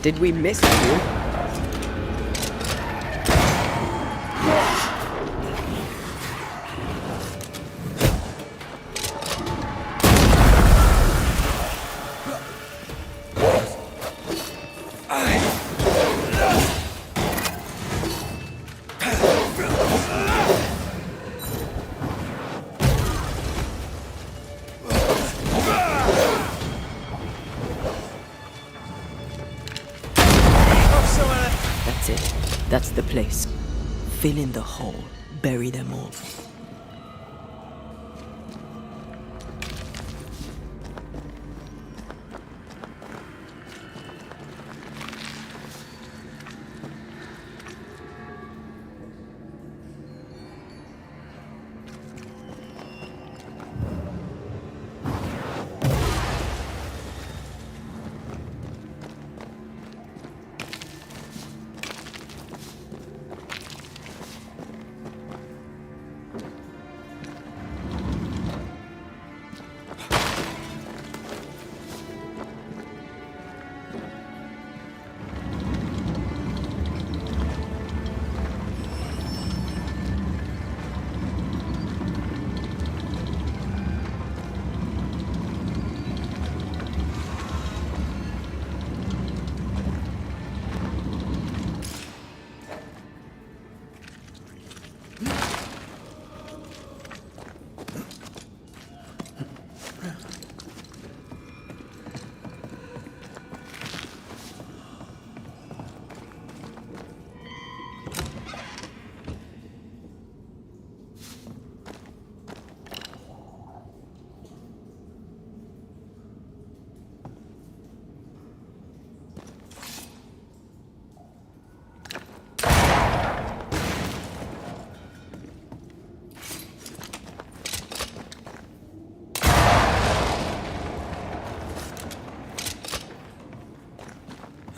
Did we miss you? That's it. That's the place. Fill in the hole. Bury them all.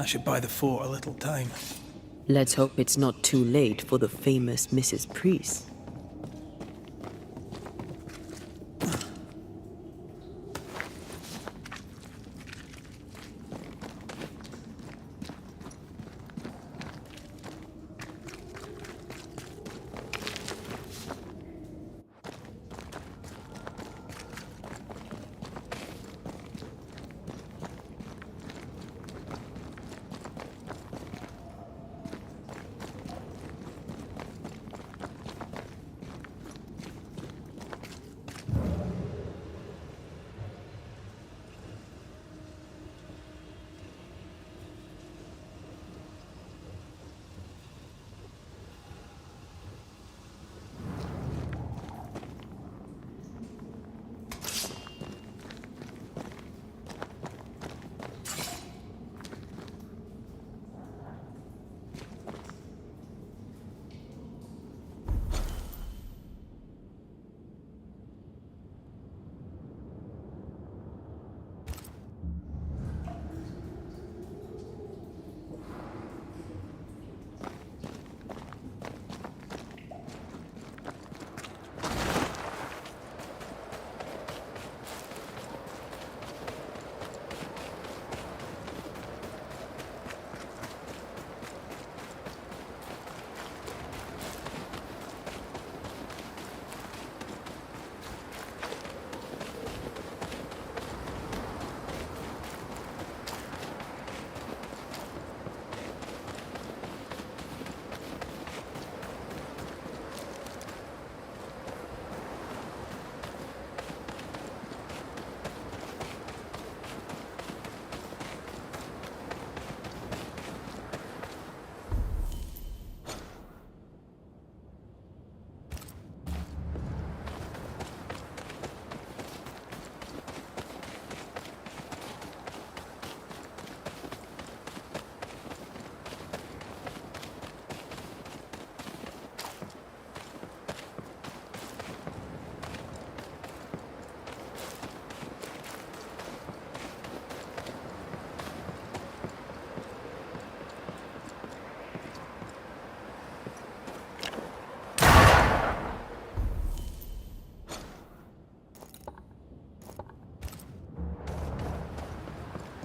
I should buy the fort a little time. Let's hope it's not too late for the famous Mrs. Priest.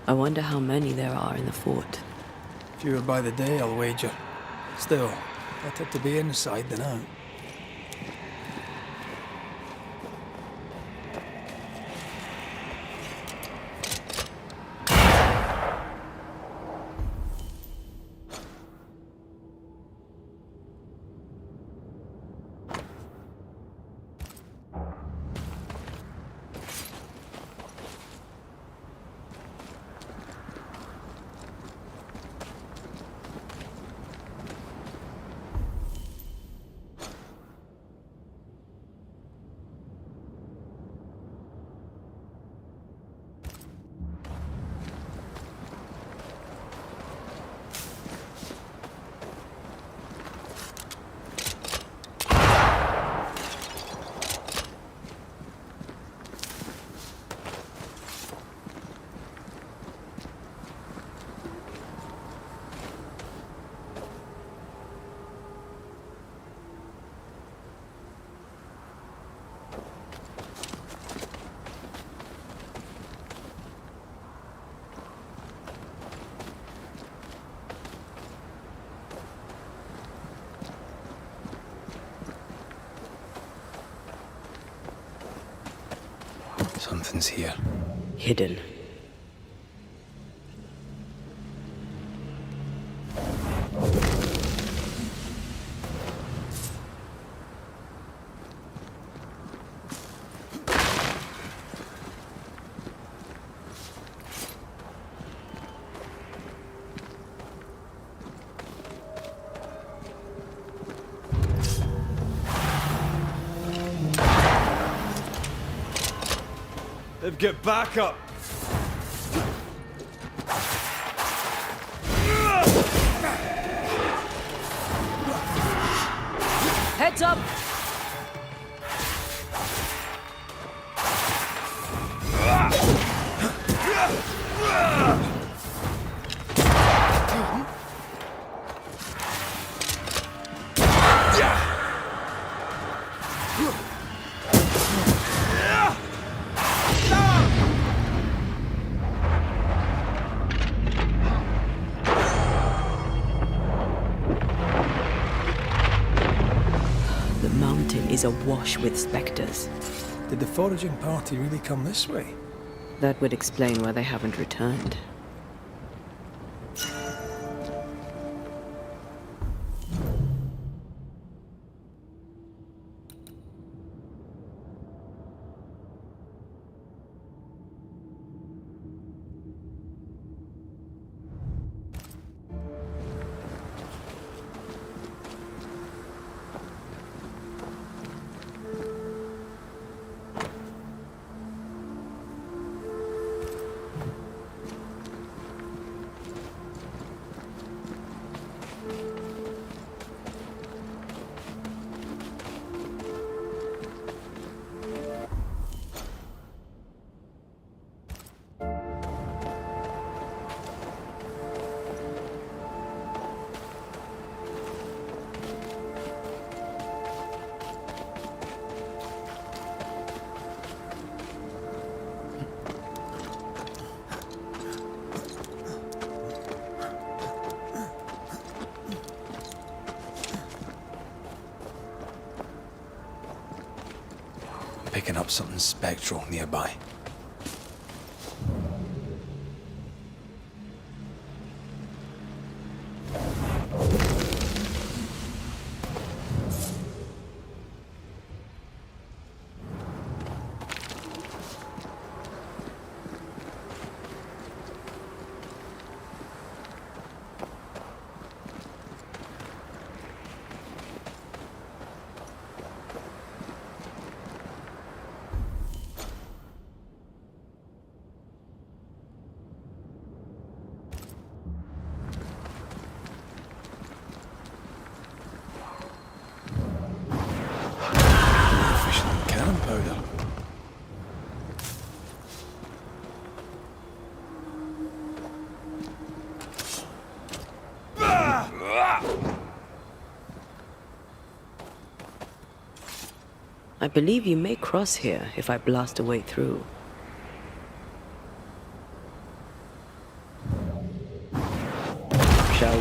I wonder how many there are in the fort. Fewer by the day, I'll wager. Still, better to be inside than out. Something's here. Hidden. They've got backup. Heads up! The mountain is awash with specters. Did the foraging party really come this way? That would explain why they haven't returned. Picking up something spectral nearby. Cannon powder. I believe you may cross here if I blast a way through. Shall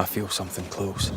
I feel something close.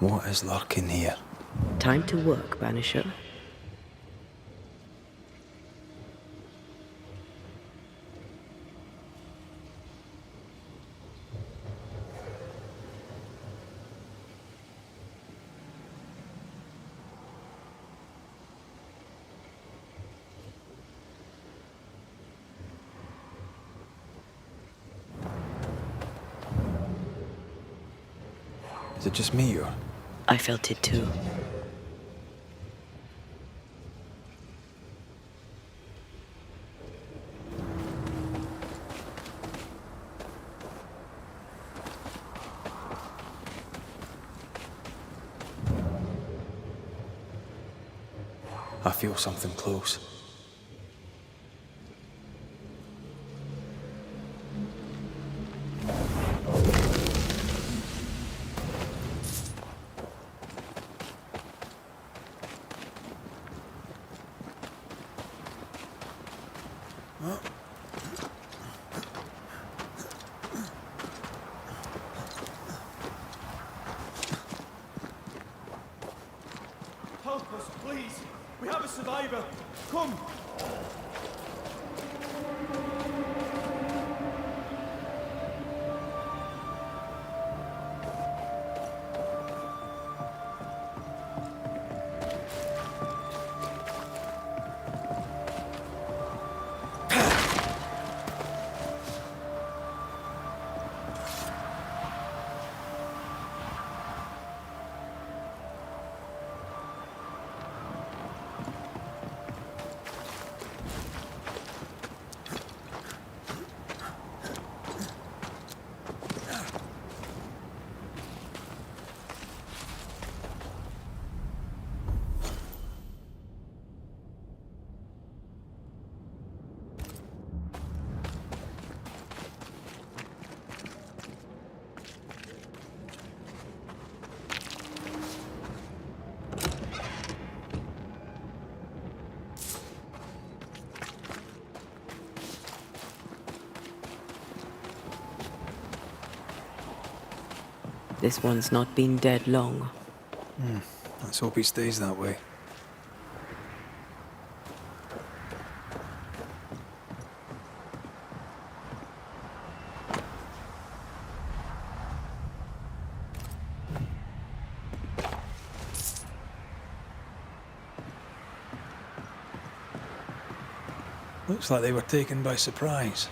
What is lurking here? Time to work, Banisher. Is it just me or? I felt it too. I feel something close. Help us, please. We have a survivor. Come. This one's not been dead long. Let's hope he stays that way. Looks like they were taken by surprise.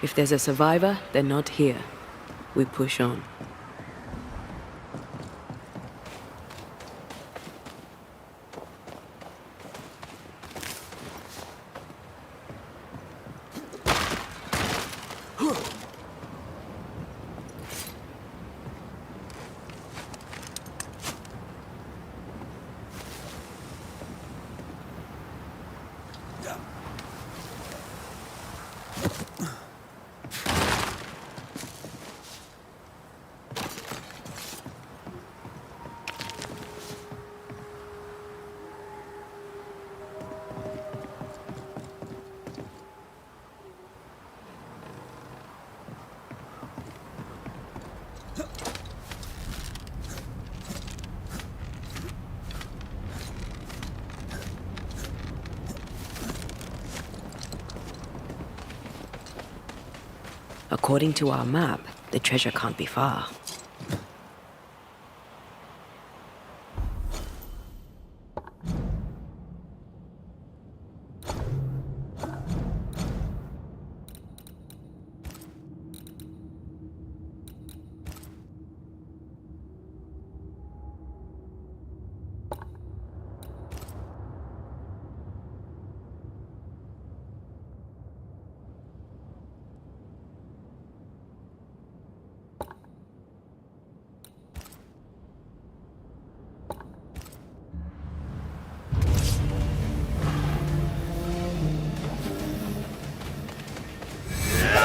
If there's a survivor, they're not here. We push on. According to our map, the treasure can't be far.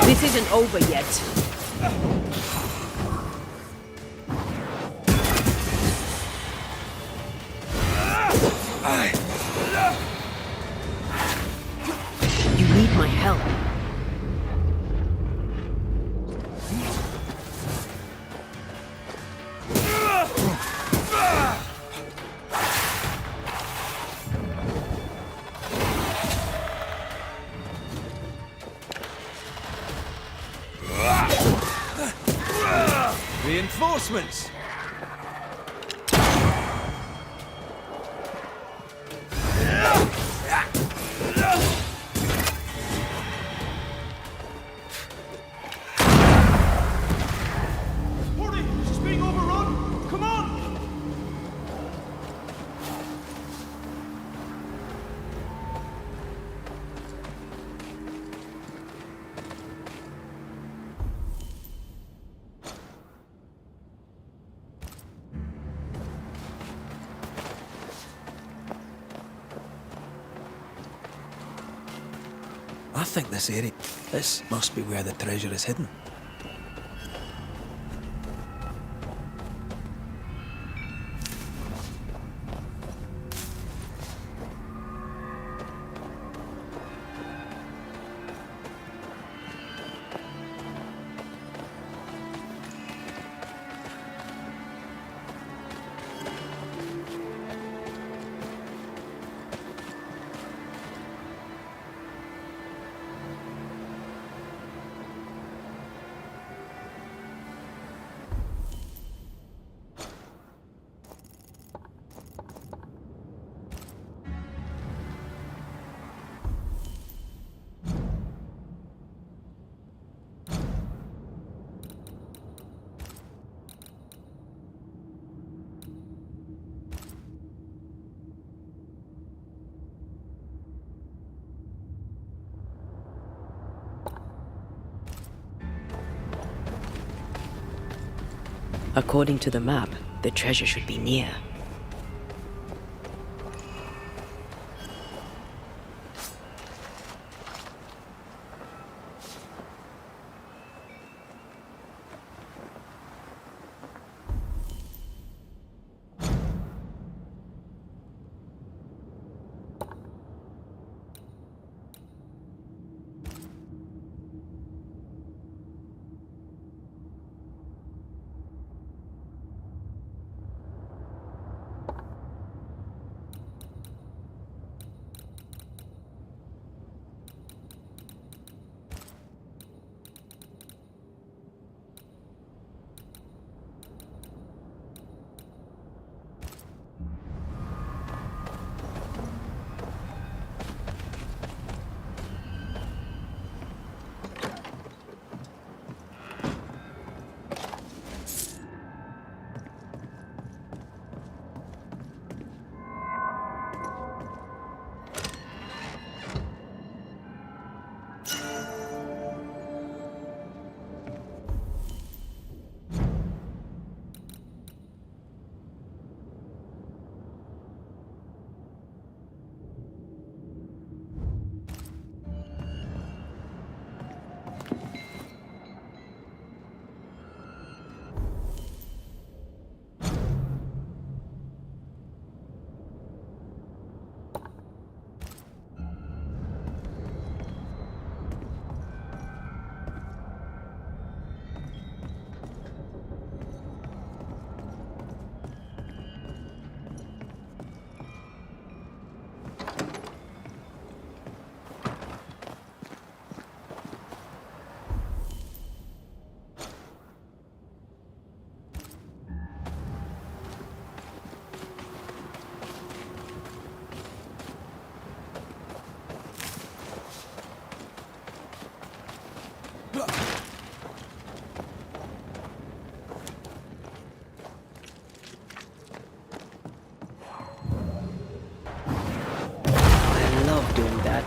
This isn't over yet. You need my help. Reinforcements! Hurry! She's being overrun! Come on! I think this area... This must be where the treasure is hidden. According to the map, the treasure should be near.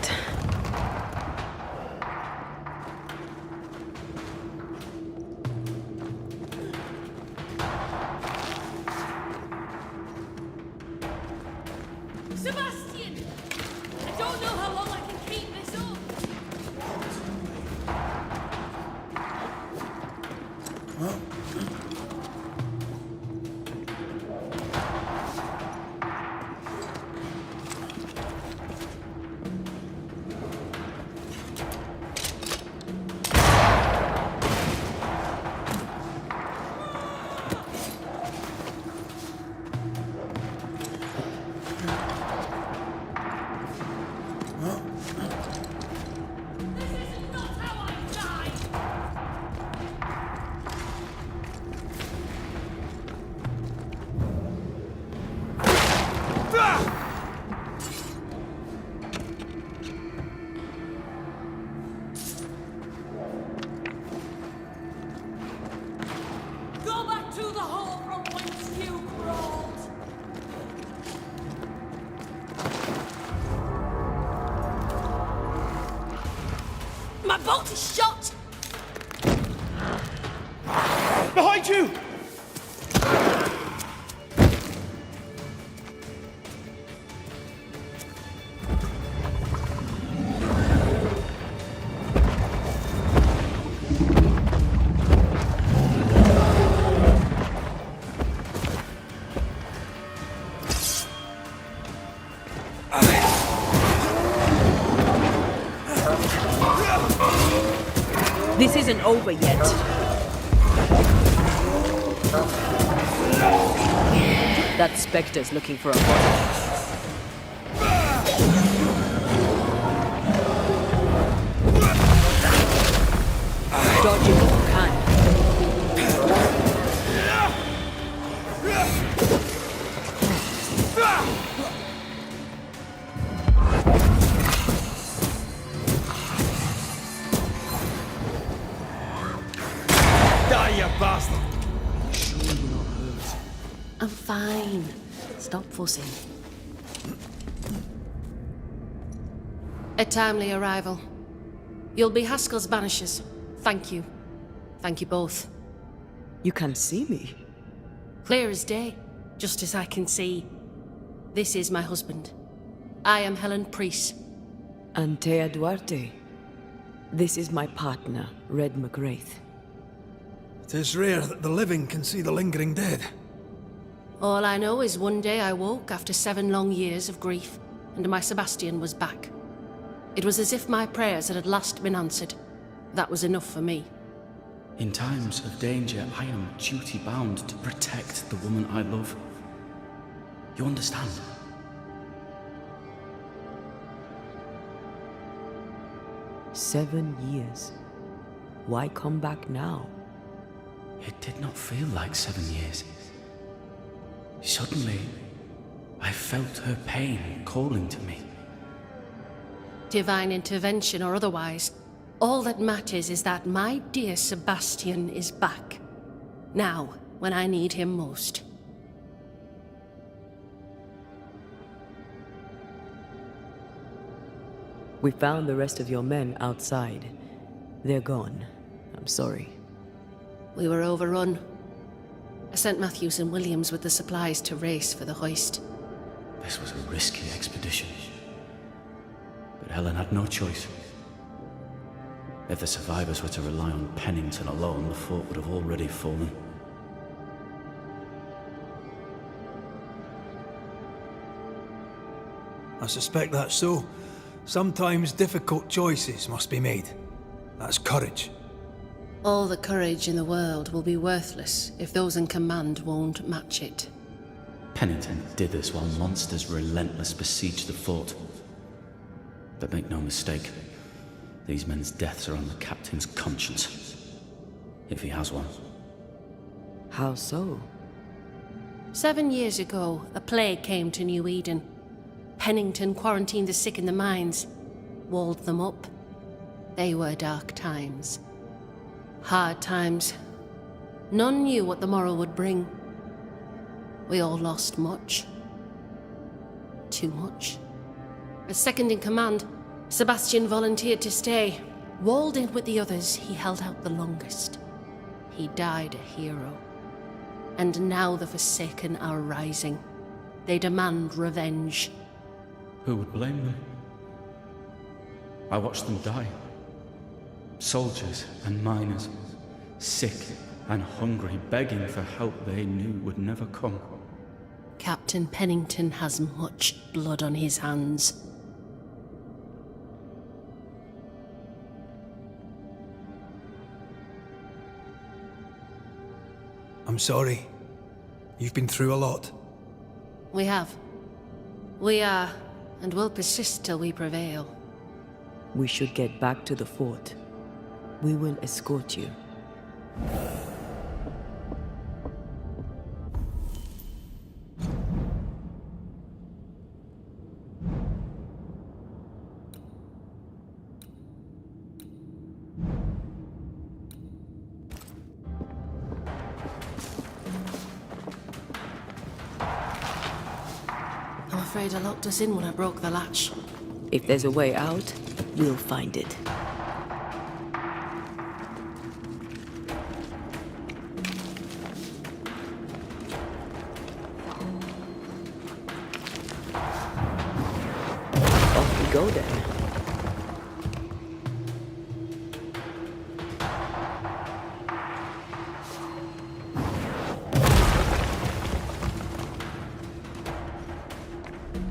that. Sebastian! I don't know how long I can keep this up. This is not how I die! Go back to the hole from whence you crawled! My bolt is shot! Behind you! This isn't over yet. That Spectre's looking for a body. Dodge it if you can. Die, you bastard! I'm fine. Stop fussing. A timely arrival. You'll be Haskell's Banishers. Thank you. Thank you both. You can see me. Clear as day, just as I can see. This is my husband. I am Helen Priest. Antea Duarte. This is my partner, Red McGrath. It is rare that the living can see the lingering dead. All I know is one day I woke after 7 long years of grief, and my Sebastian was back. It was as if my prayers had at last been answered. That was enough for me. In times of danger, I am duty-bound to protect the woman I love. You understand? "7 years. Why come back now?" It did not feel like 7 years. Suddenly, I felt her pain calling to me. Divine intervention or otherwise, all that matters is that my dear Sebastian is back. Now, when I need him most. We found the rest of your men outside. They're gone. I'm sorry. We were overrun. I sent Matthews and Williams with the supplies to race for the hoist. This was a risky expedition. But Helen had no choice. If the survivors were to rely on Pennington alone, the fort would have already fallen. I suspect that's so. Sometimes difficult choices must be made. That's courage. All the courage in the world will be worthless if those in command won't match it. Pennington did this while monsters relentless besieged the fort. But make no mistake, these men's deaths are on the captain's conscience. If he has one. How so? 7 years ago, a plague came to New Eden. Pennington quarantined the sick in the mines, walled them up. They were dark times. Hard times. None knew what the morrow would bring. We all lost much. Too much. As second in command, Sebastian volunteered to stay. Walled in with the others, he held out the longest. He died a hero. And now the Forsaken are rising. They demand revenge. Who would blame them? I watched them die. Soldiers and miners, sick and hungry, begging for help they knew would never come. Captain Pennington has much blood on his hands. I'm sorry. You've been through a lot. We have. We are, and will persist till we prevail. We should get back to the fort. We will escort you. I'm afraid I locked us in when I broke the latch. If there's a way out, we'll find it. Off we go then.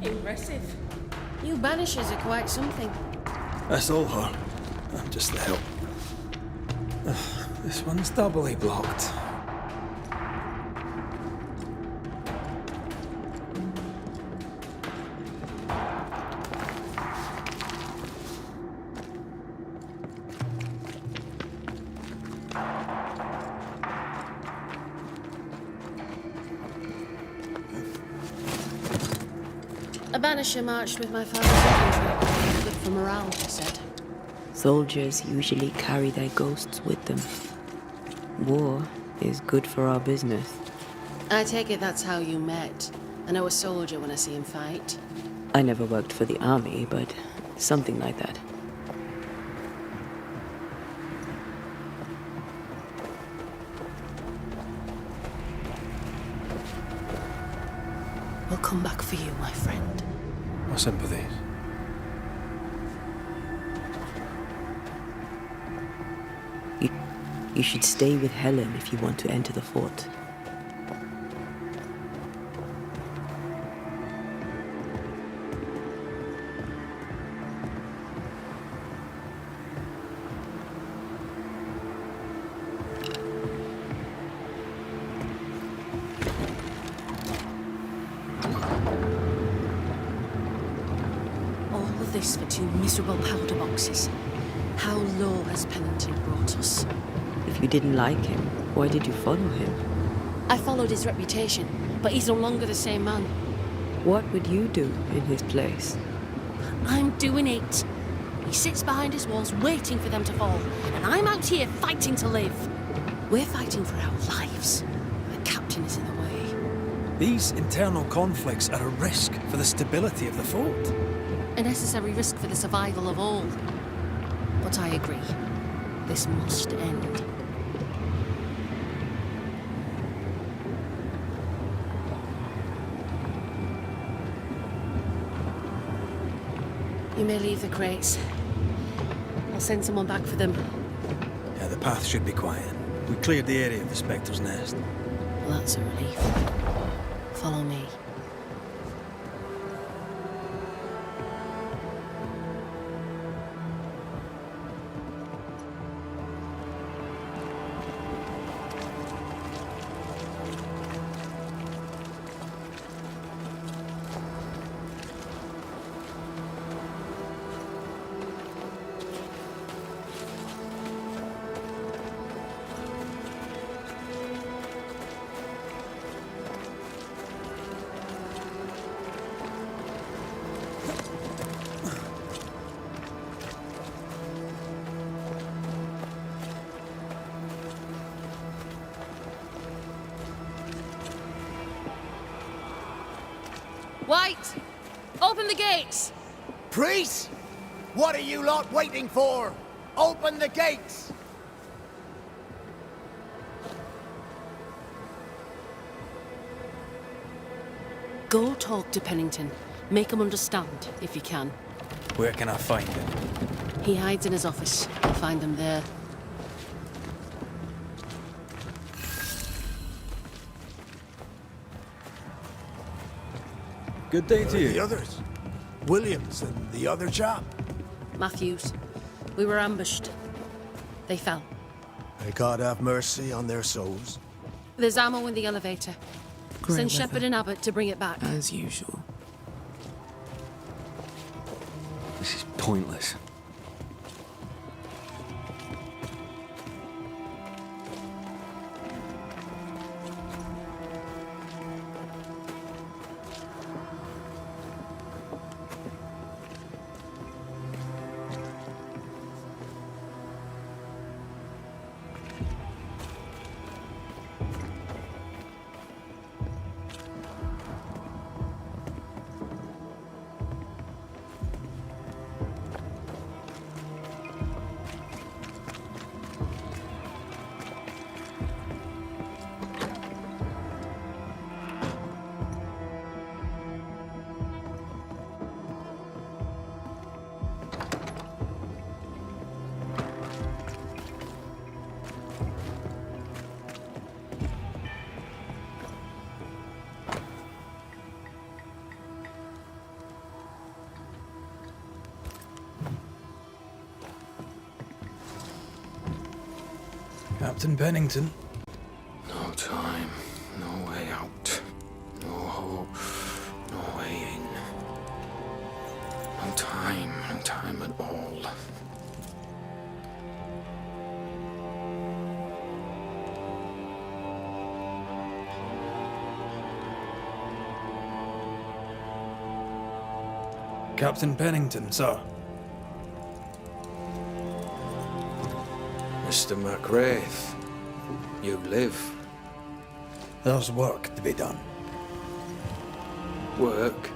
Impressive. You Banishers are quite something. That's all her. I'm just the help. This one's doubly blocked. A Banisher marched with my father's infantry. Good for morale, he said. Soldiers usually carry their ghosts with them. War is good for our business. I take it that's how you met. I know a soldier when I see him fight. I never worked for the army, but something like that. We'll come back for you, my friend. My sympathies. You should stay with Helen if you want to enter the fort. All of this for 2 miserable powder boxes. How low has Pennington brought us? If you didn't like him, why did you follow him? I followed his reputation, but he's no longer the same man. What would you do in his place? I'm doing it. He sits behind his walls waiting for them to fall, and I'm out here fighting to live. We're fighting for our lives. The captain is in the way. These internal conflicts are a risk for the stability of the fort. A necessary risk for the survival of all. But I agree. This must end. You may leave the crates. I'll send someone back for them. Yeah, the path should be quiet. We cleared the area of the Spectre's nest. Well, that's a relief. Follow me. White! Open the gates! Priest! What are you lot waiting for? Open the gates! Go talk to Pennington. Make him understand, if you can. Where can I find him? He hides in his office. You'll find him there. Good day to you. The others? Williams and the other chap? Matthews. We were ambushed. They fell. May God have mercy on their souls. There's ammo in the elevator. Great Send weather. Shepard and Abbott to bring it back. As usual. This is pointless. Captain Pennington. No time, no way out. No hope, no way in. No time at all. Captain Pennington, sir. Mr. McWraith, you live. There's work to be done. Work?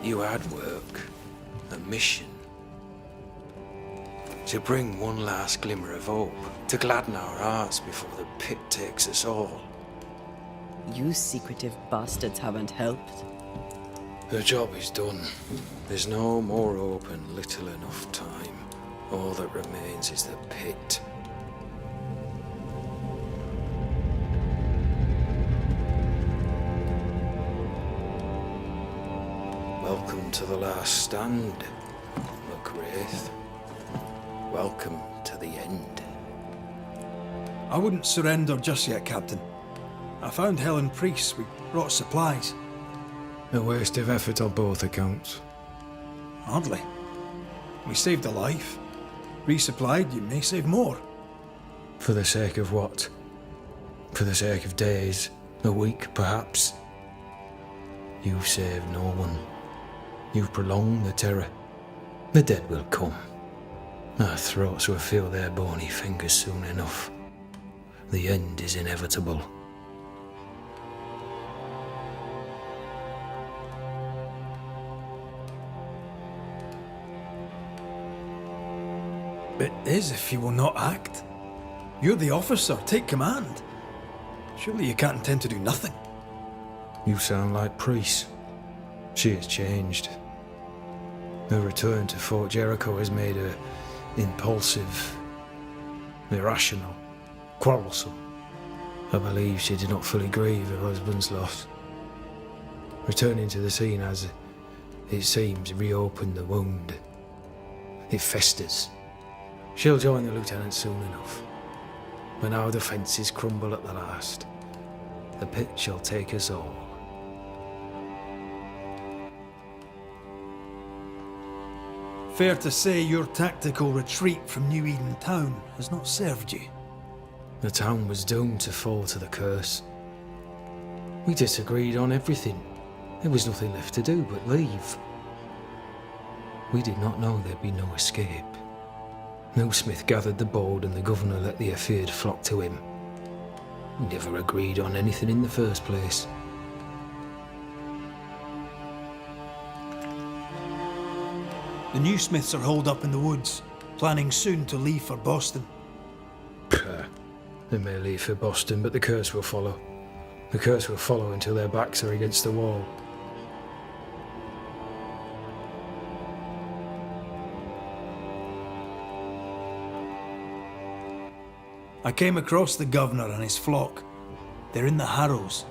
You had work. A mission. To bring one last glimmer of hope. To gladden our hearts before the pit takes us all. You secretive bastards haven't helped. The job is done. There's no more hope and little enough time. All that remains is the pit. Welcome to the last stand, McWraith. Welcome to the end. I wouldn't surrender just yet, Captain. I found Helen Priest. We brought supplies. A waste of effort on both accounts. Hardly. We saved a life. Resupplied, you may save more. For the sake of what? For the sake of days, a week perhaps? You've saved no one. You've prolonged the terror. The dead will come. Our throats will feel their bony fingers soon enough. The end is inevitable. It is if you will not act. You're the officer, take command. Surely you can't intend to do nothing. You sound like Priest. She has changed. Her return to Fort Jericho has made her impulsive, irrational, quarrelsome. I believe she did not fully grieve her husband's loss. Returning to the scene has, it seems, reopened the wound. It festers. She'll join the lieutenant soon enough. When our defences crumble at the last, the pit shall take us all. Fair to say your tactical retreat from New Eden town has not served you. The town was doomed to fall to the curse. We disagreed on everything. There was nothing left to do but leave. We did not know there'd be no escape. Millsmith gathered the board and the governor let the affair flock to him. We never agreed on anything in the first place. The new smiths are holed up in the woods, planning soon to leave for Boston. Pah. They may leave for Boston, but the curse will follow. The curse will follow until their backs are against the wall. I came across the governor and his flock. They're in the harrows.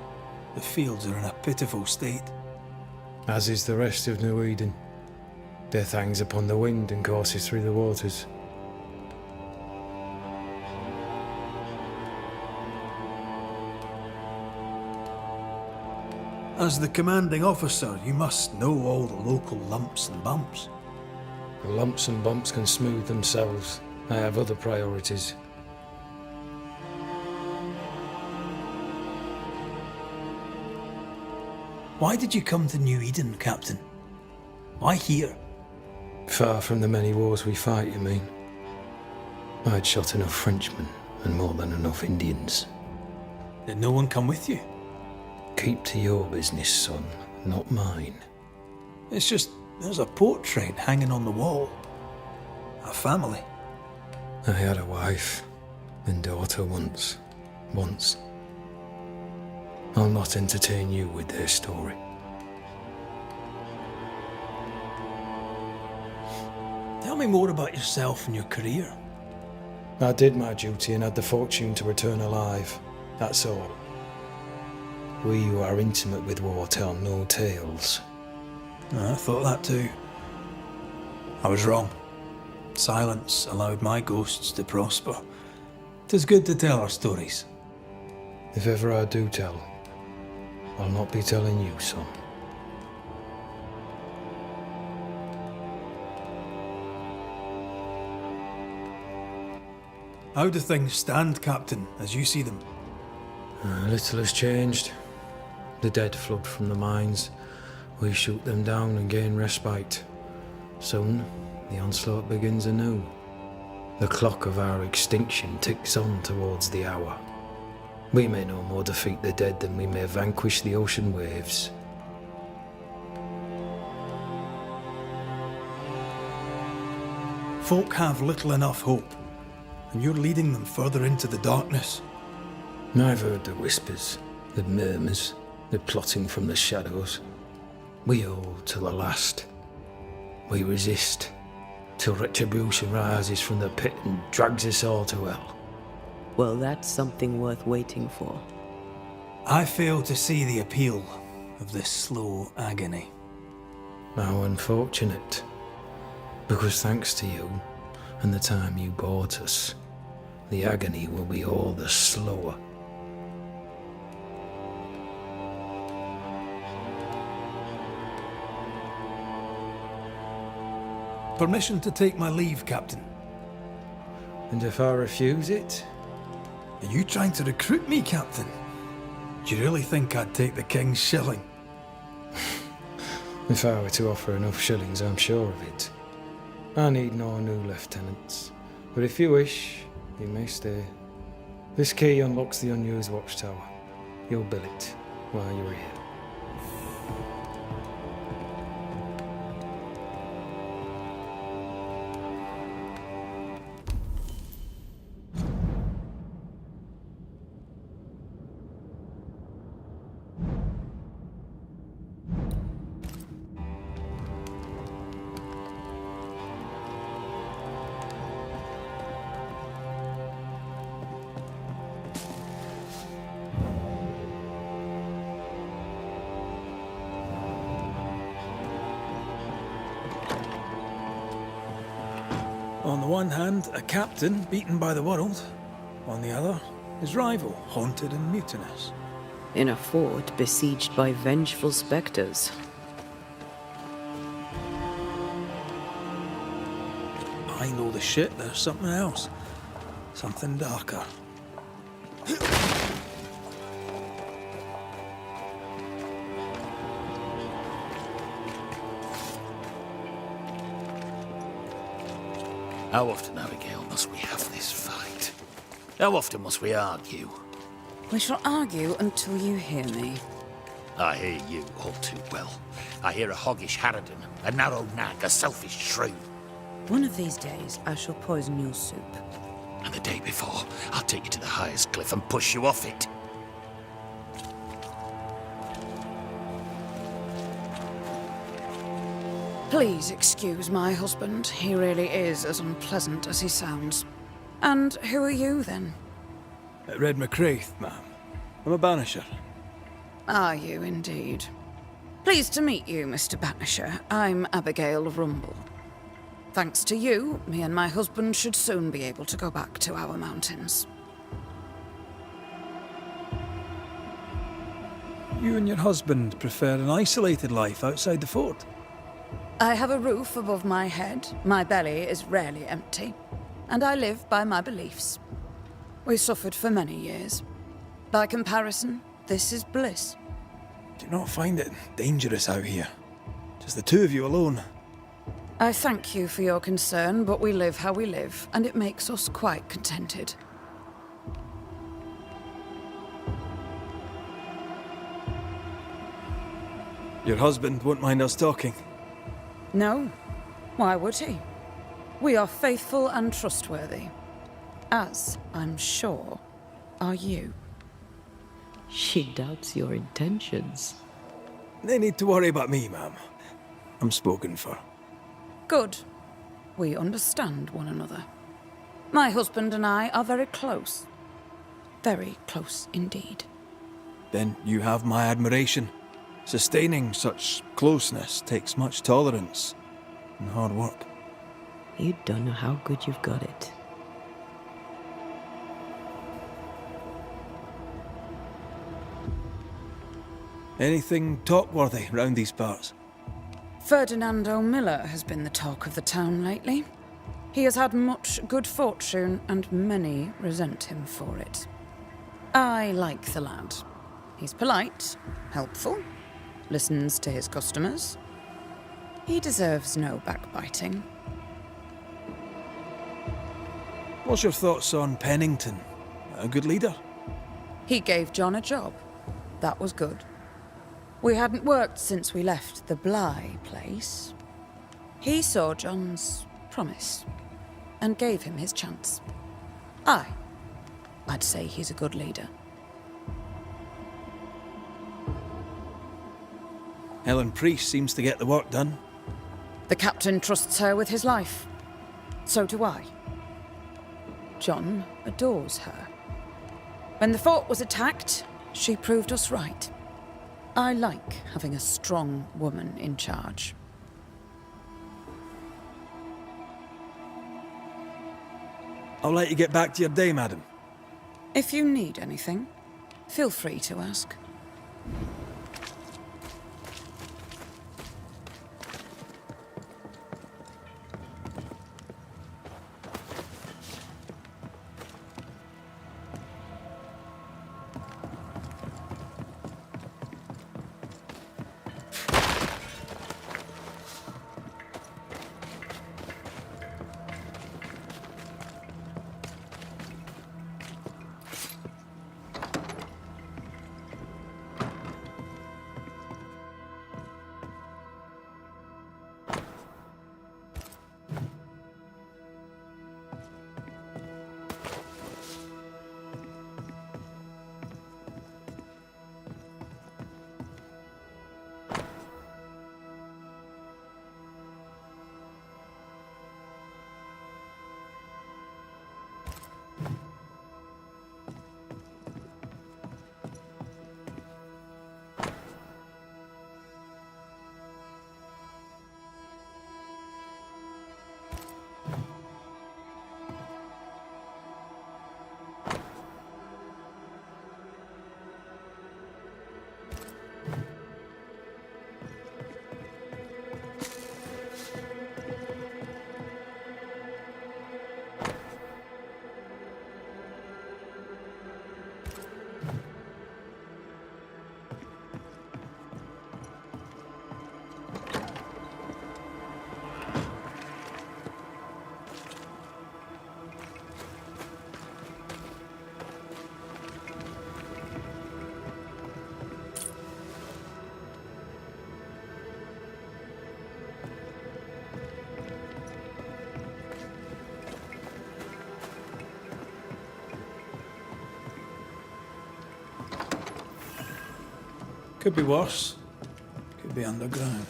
The fields are in a pitiful state. As is the rest of New Eden. Death hangs upon the wind and courses through the waters. As the commanding officer, you must know all the local lumps and bumps. The lumps and bumps can smooth themselves. I have other priorities. Why did you come to New Eden, Captain? Why here? Far from the many wars we fight, you mean? I'd shot enough Frenchmen and more than enough Indians. Did no one come with you? Keep to your business, son, not mine. It's just, there's a portrait hanging on the wall. A family. I had a wife and daughter once. I'll not entertain you with their story. Tell me more about yourself and your career. I did my duty and had the fortune to return alive. That's all. We who are intimate with war tell no tales. I thought that too. I was wrong. Silence allowed my ghosts to prosper. 'Tis good to tell our stories. If ever I do tell, I'll not be telling you, son. How do things stand, Captain, as you see them? Little has changed. The dead flood from the mines. We shoot them down and gain respite. Soon, the onslaught begins anew. The clock of our extinction ticks on towards the hour. We may no more defeat the dead than we may vanquish the ocean waves. Folk have little enough hope, and you're leading them further into the darkness. I've heard the whispers, the murmurs, the plotting from the shadows. We hold to the last. We resist, till retribution rises from the pit and drags us all to hell. Well, that's something worth waiting for. I fail to see the appeal of this slow agony. How unfortunate. Because thanks to you and the time you bought us, the agony will be all the slower. Permission to take my leave, Captain. And if I refuse it? Are you trying to recruit me, Captain? Do you really think I'd take the King's shilling? If I were to offer enough shillings, I'm sure of it. I need no new lieutenants. But if you wish, you may stay. This key unlocks the unused watchtower. You'll bill it while you're here. On the one hand, a captain beaten by the world. On the other, his rival, haunted and mutinous. In a fort besieged by vengeful specters. I know the shit, there's something else. Something darker. How often, Abigail, must we have this fight? How often must we argue? We shall argue until you hear me. I hear you all too well. I hear a hoggish harridan, a narrow nag, a selfish shrew. One of these days, I shall poison your soup. And the day before, I'll take you to the highest cliff and push you off it. Please excuse my husband. He really is as unpleasant as he sounds. And who are you, then? Red McCraith, ma'am. I'm a banisher. Are you, indeed? Pleased to meet you, Mr. Banisher. I'm Abigail Rumble. Thanks to you, me and my husband should soon be able to go back to our mountains. You and your husband prefer an isolated life outside the fort? I have a roof above my head, my belly is rarely empty, and I live by my beliefs. We suffered for many years. By comparison, this is bliss. Do you not find it dangerous out here? Just the two of you alone? I thank you for your concern, but we live how we live, and it makes us quite contented. Your husband won't mind us talking. No. Why would he? We are faithful and trustworthy. As, I'm sure, are you. She doubts your intentions. No need to worry about me, ma'am. I'm spoken for. Good. We understand one another. My husband and I are very close. Very close indeed. Then you have my admiration. Sustaining such closeness takes much tolerance and hard work. You don't know how good you've got it. Anything talk-worthy round these parts? Ferdinando Miller has been the talk of the town lately. He has had much good fortune, and many resent him for it. I like the lad. He's polite, helpful, listens to his customers. He deserves no backbiting. What's your thoughts on Pennington? A good leader? He gave John a job. That was good. We hadn't worked since we left the Bly place. He saw John's promise and gave him his chance. I'd say he's a good leader. Helen Priest seems to get the work done. The captain trusts her with his life. So do I. John adores her. When the fort was attacked, she proved us right. I like having a strong woman in charge. I'll let you get back to your day, madam. If you need anything, feel free to ask. Could be worse. Could be underground.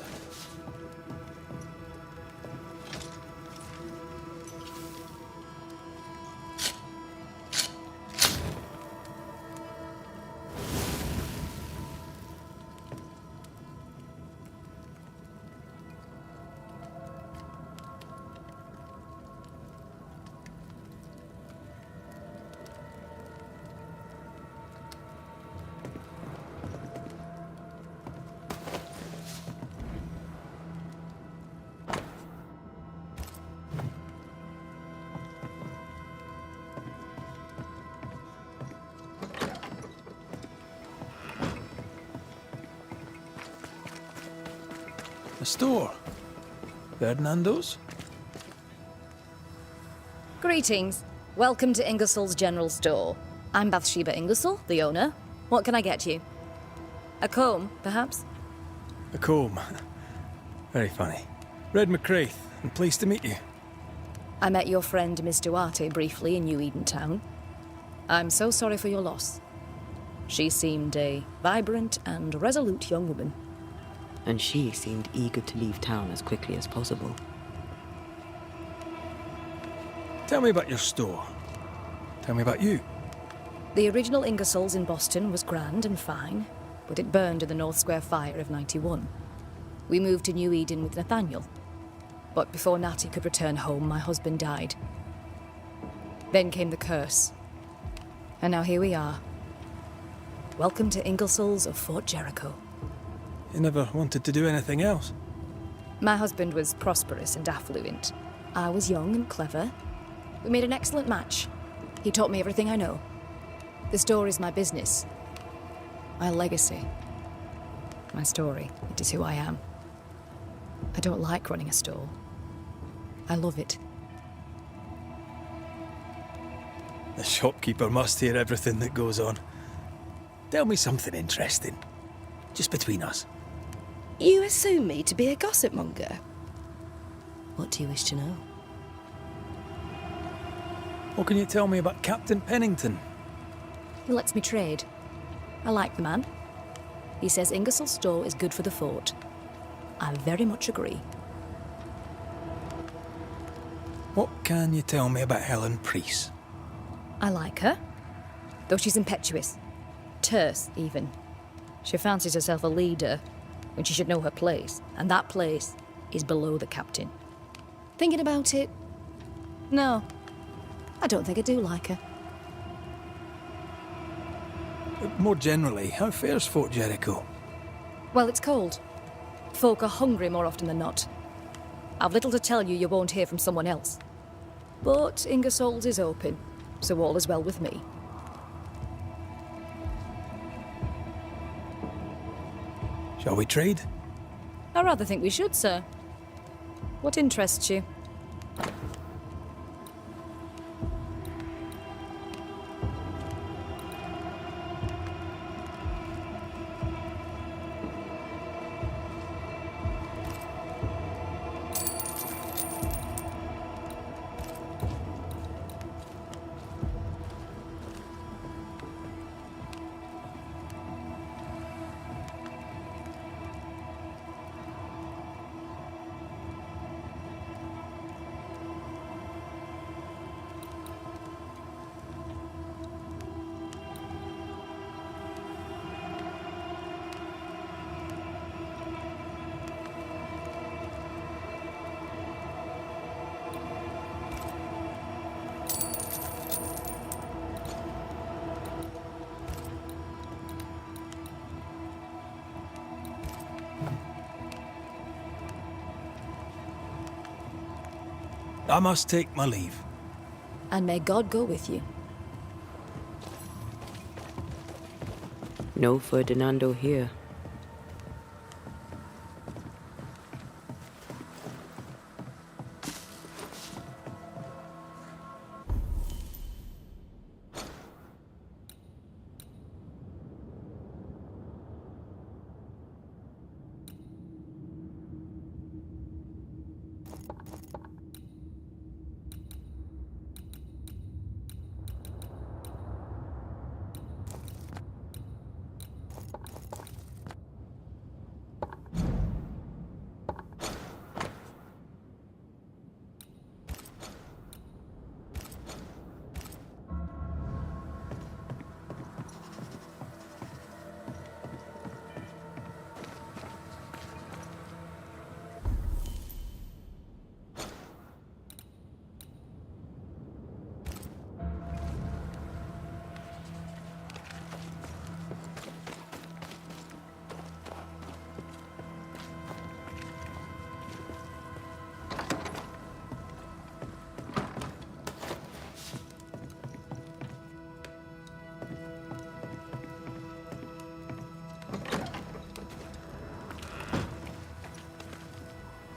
A store. Ferdinando's? Greetings. Welcome to Ingersoll's General Store. I'm Bathsheba Ingersoll, the owner. What can I get you? A comb, perhaps? A comb. Very funny. Red McCraith, and pleased to meet you. I met your friend Miss Duarte briefly in New Eden Town. I'm so sorry for your loss. She seemed a vibrant and resolute young woman. And she seemed eager to leave town as quickly as possible. Tell me about your store. Tell me about you. The original Ingersoll's in Boston was grand and fine, but it burned in the North Square fire of '91. We moved to New Eden with Nathaniel. But before Natty could return home, my husband died. Then came the curse. And now here we are. Welcome to Ingersoll's of Fort Jericho. You never wanted to do anything else? My husband was prosperous and affluent. I was young and clever. We made an excellent match. He taught me everything I know. The store is my business. My legacy. My story. It is who I am. I don't like running a store. I love it. The shopkeeper must hear everything that goes on. Tell me something interesting. Just between us. You assume me to be a gossip monger? What do you wish to know? What can you tell me about Captain Pennington? He lets me trade. I like the man. He says Ingersoll's store is good for the fort. I very much agree. What can you tell me about Helen Priest? I like her, though she's impetuous. Terse, even. She fancies herself a leader when she should know her place, and that place is below the captain. Thinking about it, no, I don't think I do like her. More generally, how fares Fort Jericho? Well, it's cold. Folk are hungry more often than not. I've little to tell you won't hear from someone else. But Ingersoll's is open, so all is well with me. Shall we trade? I rather think we should, sir. What interests you? I must take my leave. And may God go with you. No Ferdinando here.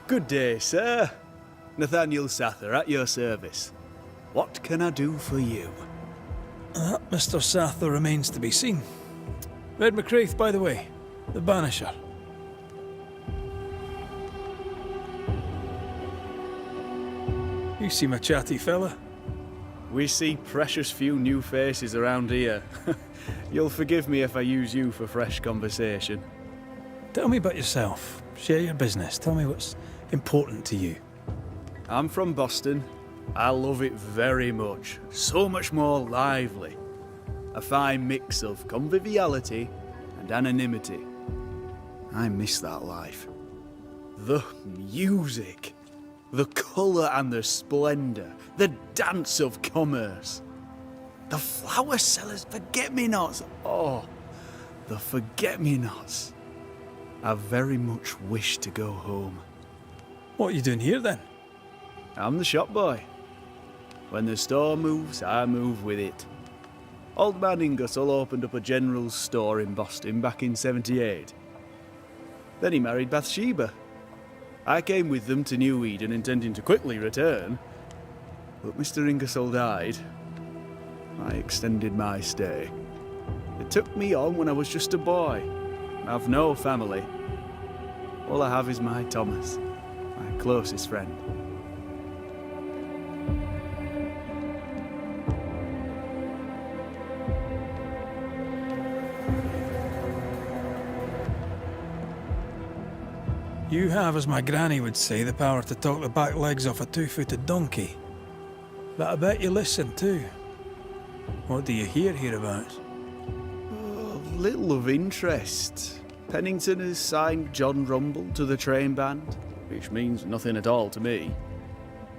Good day, sir. Nathaniel Sather at your service. What can I do for you? Mr. Sather remains to be seen. Red McCraith, by the way, the Banisher. You seem a chatty fella. We see precious few new faces around here. You'll forgive me if I use you for fresh conversation. Tell me about yourself. Share your business. Tell me what's important to you. I'm from Boston. I love it very much. So much more lively. A fine mix of conviviality and anonymity. I miss that life. The music. The colour and the splendour. The dance of commerce. The flower sellers' forget-me-nots. Oh, the forget-me-nots. I very much wish to go home. What are you doing here then? I'm the shop boy. When the store moves, I move with it. Old man Ingersoll opened up a general store in Boston back in '78. Then he married Bathsheba. I came with them to New Eden intending to quickly return, but Mr. Ingersoll died. I extended my stay. They took me on when I was just a boy. I've no family. All I have is my Thomas, my closest friend. You have, as my granny would say, the power to talk the back legs off a two-footed donkey. But I bet you listen too. What do you hear hereabouts? Oh, little of interest. Pennington has signed John Rumble to the train band, which means nothing at all to me.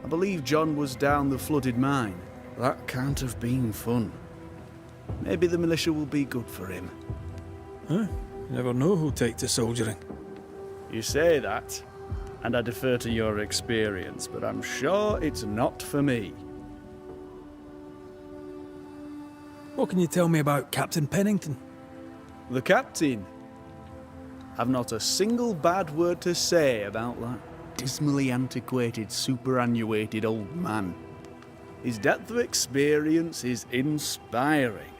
I believe John was down the flooded mine. That can't have been fun. Maybe the militia will be good for him. Huh? You never know who'll take to soldiering. You say that, and I defer to your experience, but I'm sure it's not for me. What can you tell me about Captain Pennington? The captain? I've not a single bad word to say about that dismally antiquated, superannuated old man. His depth of experience is inspiring,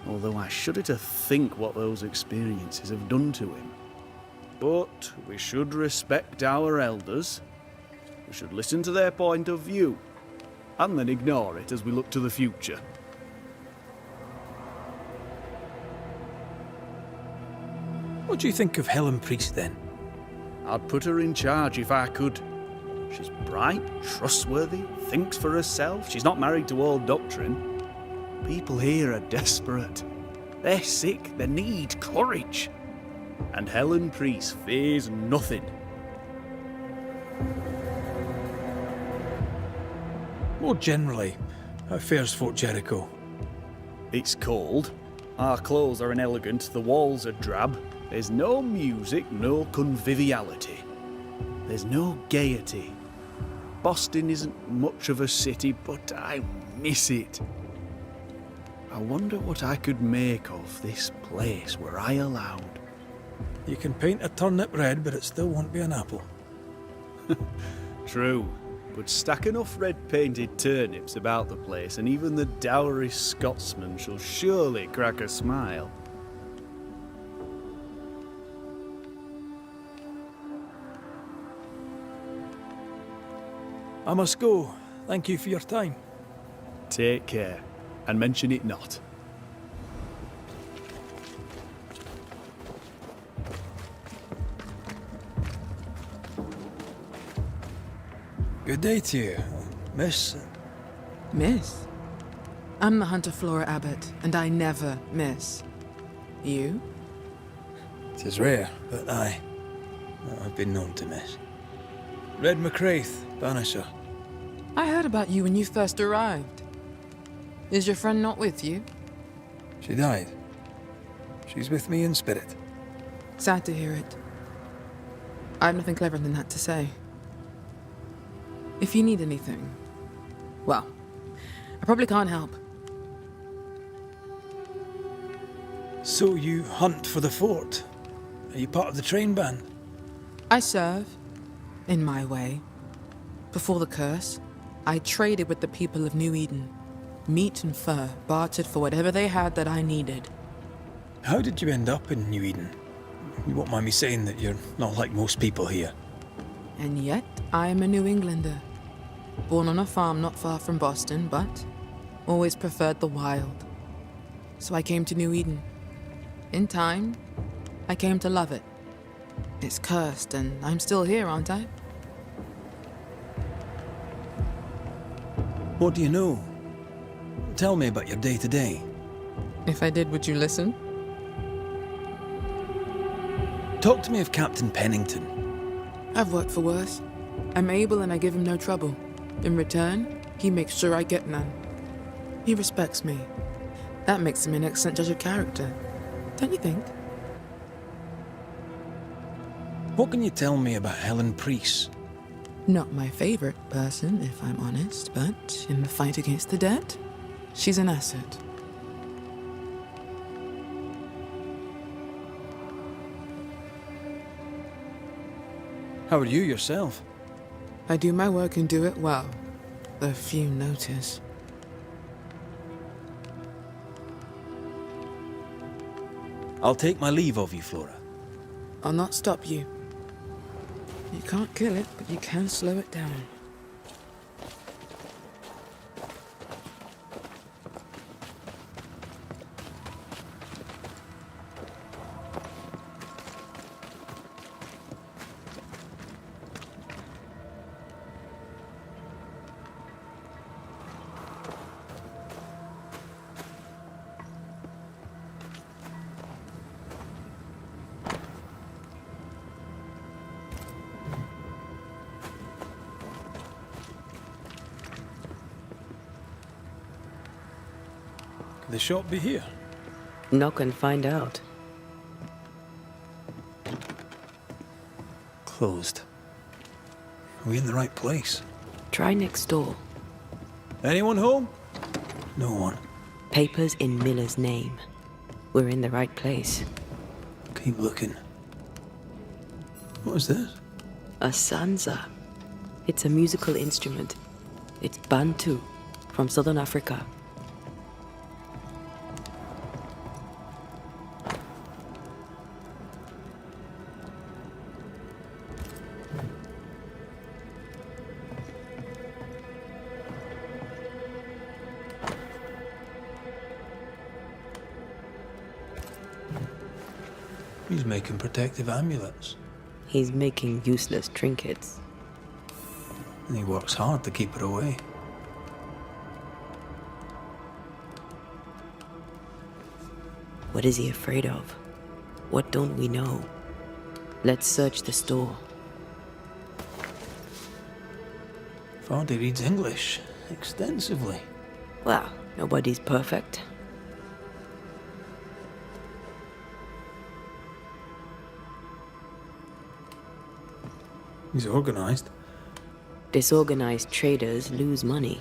although I shudder to think what those experiences have done to him. But we should respect our elders. We should listen to their point of view, and then ignore it as we look to the future. What do you think of Helen Priest then? I'd put her in charge if I could. She's bright, trustworthy, thinks for herself. She's not married to old doctrine. People here are desperate. They're sick, they need courage. And Helen Priest fears nothing. More generally, how fares Fort Jericho? It's cold. Our clothes are inelegant, the walls are drab. There's no music, no conviviality. There's no gaiety. Boston isn't much of a city, but I miss it. I wonder what I could make of this place were I allowed. You can paint a turnip red, but it still won't be an apple. True, but stack enough red-painted turnips about the place, and even the dourest Scotsman shall surely crack a smile. I must go. Thank you for your time. Take care, and mention it not. Good day to you, Miss. Miss? I'm the Hunter Flora Abbott, and I never miss. You? It is rare, but I've been known to miss. Red McCraith, Banisher. I heard about you when you first arrived. Is your friend not with you? She died. She's with me in spirit. Sad to hear it. I have nothing clever than that to say. If you need anything, well, I probably can't help. So you hunt for the fort? Are you part of the train band? I serve. in my way. Before the curse, I traded with the people of New Eden. Meat and fur, bartered for whatever they had that I needed. How did you end up in New Eden? You won't mind me saying that you're not like most people here. And yet, I am a New Englander. Born on a farm not far from Boston, but always preferred the wild. So I came to New Eden. In time, I came to love it. It's cursed, and I'm still here, aren't I? What do you know? Tell me about your day-to-day. If I did, would you listen? Talk to me of Captain Pennington. I've worked for worse. I'm able and I give him no trouble. In return, he makes sure I get none. He respects me. That makes him an excellent judge of character. Don't you think? What can you tell me about Helen Priest? Not my favorite person, if I'm honest, but in the fight against the dead, she's an asset. How are you yourself? I do my work and do it well. A few notice. I'll take my leave of you, Flora. I'll not stop you. You can't kill it, but you can slow it down. Could the shop be here? Knock and find out. Closed. Are we in the right place? Try next door. Anyone home? No one. Papers in Miller's name. We're in the right place. Keep looking. What is this? A sanza. It's a musical instrument. It's Bantu, from southern Africa. He's making protective amulets. He's making useless trinkets. And he works hard to keep it away. What is he afraid of? What don't we know? Let's search the store. Vardy reads English extensively. Well, nobody's perfect. He's organized. Disorganized traders lose money.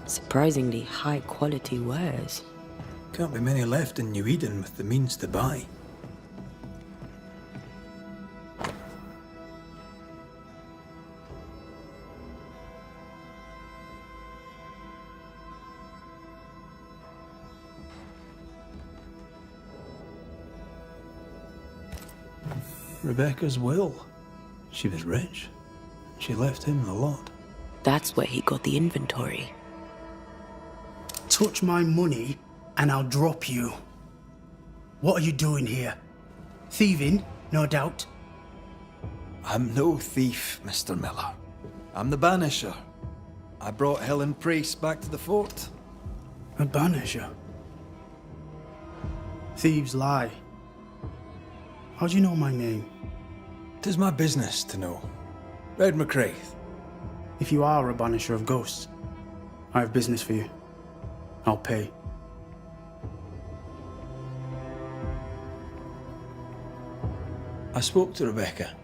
Surprisingly high quality wares. Can't be many left in New Eden with the means to buy. Rebecca's will. She was rich. She left him the lot. That's where he got the inventory. Touch my money and I'll drop you. What are you doing here? Thieving, no doubt. I'm no thief, Mr. Miller. I'm the Banisher. I brought Helen Priest back to the fort. A banisher? Thieves lie. How do you know my name? 'Tis my business to know. Red McCraith. If you are a banisher of ghosts, I have business for you. I'll pay. I spoke to Rebecca.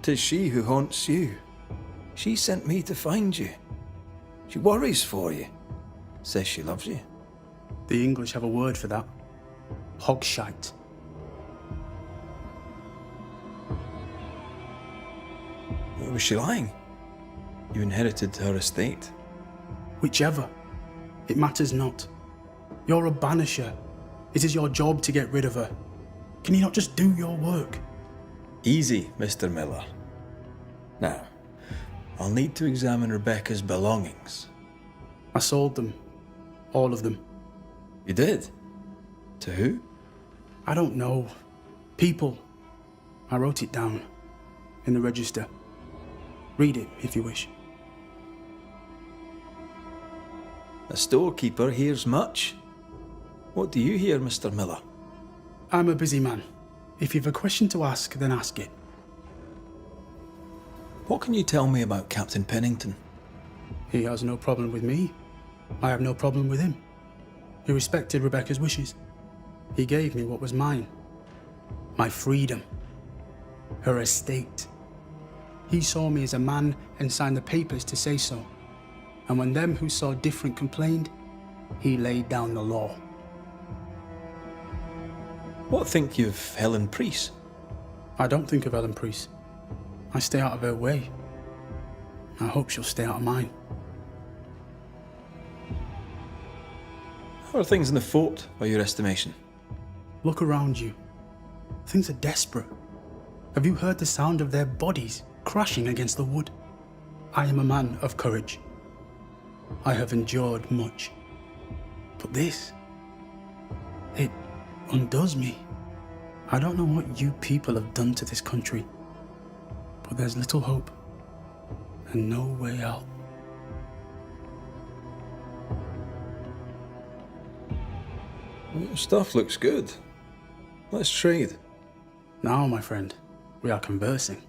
'Tis she who haunts you. She sent me to find you. She worries for you. Says she loves you. The English have a word for that. Hogshite. Was she lying? You inherited her estate. Whichever. It matters not. You're a banisher. It is your job to get rid of her. Can you not just do your work? Easy, Mr. Miller. Now, I'll need to examine Rebecca's belongings. I sold them. All of them. You did? To who? I don't know. People. I wrote it down. In the register. Read it, if you wish. A storekeeper hears much. What do you hear, Mr. Miller? I'm a busy man. If you've a question to ask, then ask it. What can you tell me about Captain Pennington? He has no problem with me. I have no problem with him. He respected Rebecca's wishes. He gave me what was mine. My freedom. Her estate. He saw me as a man and signed the papers to say so. And when them who saw different complained, he laid down the law. What think you of Helen Priest? I don't think of Helen Priest. I stay out of her way. I hope she'll stay out of mine. How are things in the fort, by your estimation? Look around you. Things are desperate. Have you heard the sound of their bodies crashing against the wood? I am a man of courage. I have endured much. But this, it undoes me. I don't know what you people have done to this country, but there's little hope and no way out. Your stuff looks good. Let's trade. Now, my friend, we are conversing.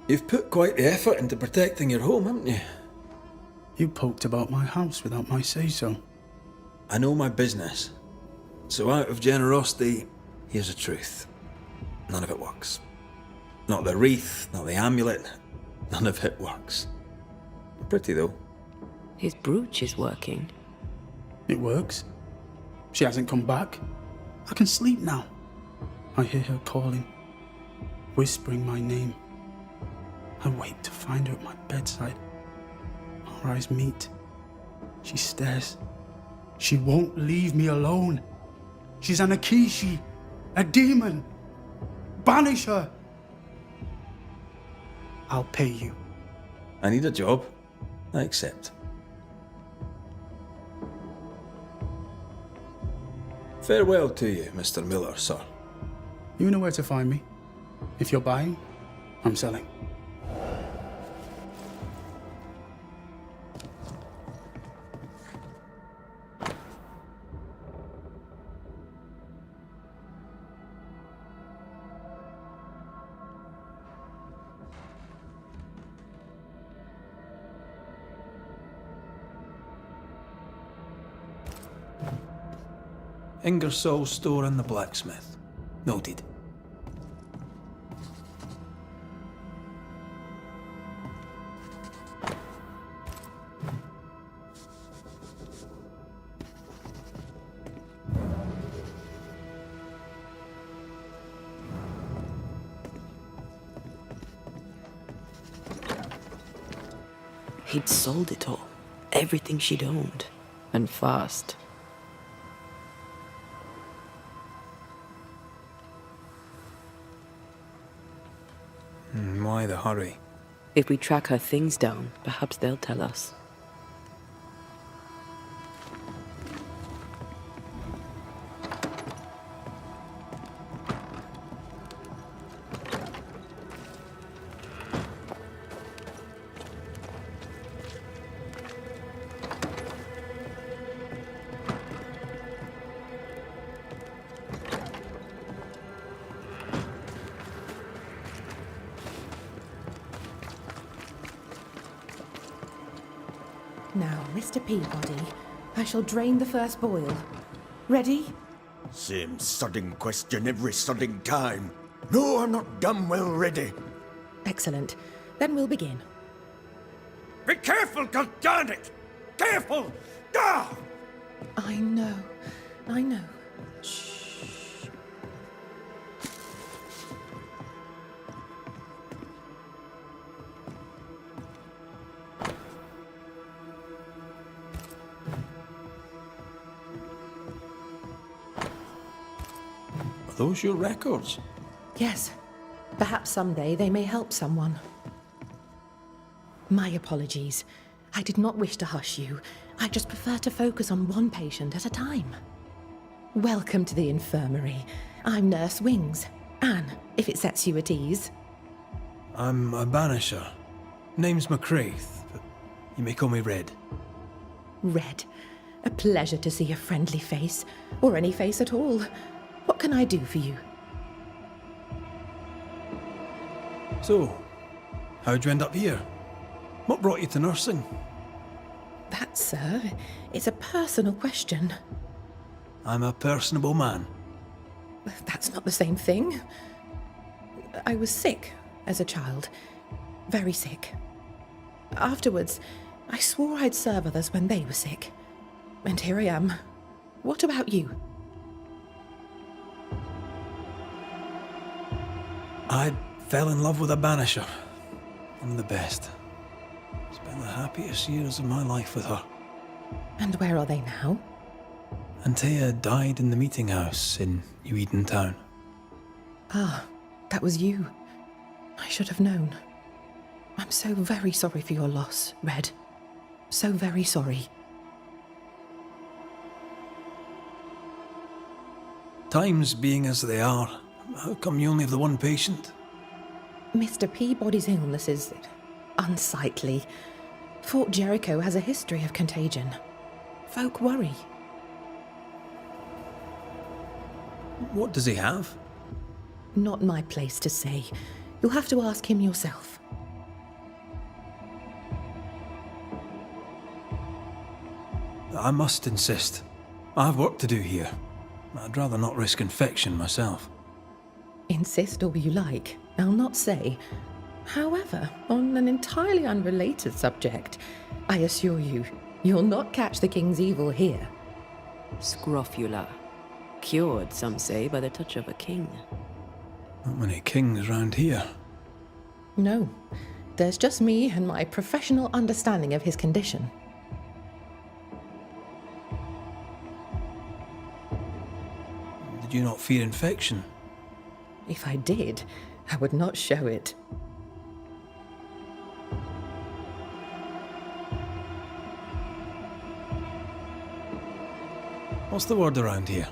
You've put quite the effort into protecting your home, haven't you? You poked about my house without my say-so. I know my business. So out of generosity, here's the truth. None of it works. Not the wreath, not the amulet. None of it works. Pretty, though. His brooch is working. It works. She hasn't come back. I can sleep now. I hear her calling, whispering my name. I wait to find her at my bedside. Our eyes meet. She stares. She won't leave me alone. She's an Akishi, a demon. Banish her. I'll pay you. I need a job. I accept. Farewell to you, Mr. Miller, sir. You know where to find me. If you're buying, I'm selling. Ingersoll's store and the blacksmith. Noted. He'd sold it all. Everything she'd owned. And fast. Why the hurry? If we track her things down, perhaps they'll tell us. Mr. Peabody, I shall drain the first boil. Ready? Same sodding question every sodding time. No, I'm not damn well ready. Excellent. Then we'll begin. Be careful, goddammit! Careful! Ah! I know. I know. Are those your records? Yes. Perhaps someday they may help someone. My apologies. I did not wish to hush you. I just prefer to focus on one patient at a time. Welcome to the infirmary. I'm Nurse Wings. Anne, if it sets you at ease. I'm a Banisher. Name's McCraith, but you may call me Red. Red. A pleasure to see a friendly face, or any face at all. What can I do for you? So, how'd you end up here? What brought you to nursing? That, sir, is a personal question. I'm a personable man. That's not the same thing. I was sick as a child. Very sick. Afterwards, I swore I'd serve others when they were sick. And here I am. What about you? I fell in love with a Banisher. One of the best. Spent the happiest years of my life with her. And where are they now? Antea died in the meeting house in New Eden Town. Ah, that was you. I should have known. I'm so very sorry for your loss, Red. So very sorry. Times being as they are, how come you only have the one patient? Mr. Peabody's illness is unsightly. Fort Jericho has a history of contagion. Folk worry. What does he have? Not my place to say. You'll have to ask him yourself. I must insist. I have work to do here. I'd rather not risk infection myself. Insist all you like. I'll not say. However, on an entirely unrelated subject, I assure you, you'll not catch the king's evil here. Scrofula. Cured, some say, by the touch of a king. Not many kings round here. No, there's just me and my professional understanding of his condition. Did you not fear infection? If I did, I would not show it. What's the word around here?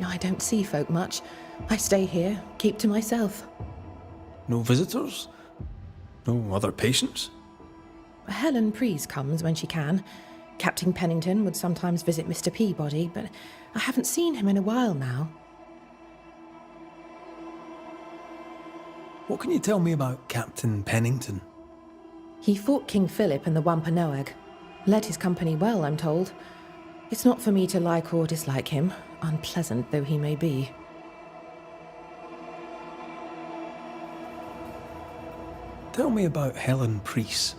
I don't see folk much. I stay here, keep to myself. No visitors? No other patients? Helen Preece comes when she can. Captain Pennington would sometimes visit Mr. Peabody, but I haven't seen him in a while now. What can you tell me about Captain Pennington? He fought King Philip in the Wampanoag. Led his company well, I'm told. It's not for me to like or dislike him, unpleasant though he may be. Tell me about Helen Preece.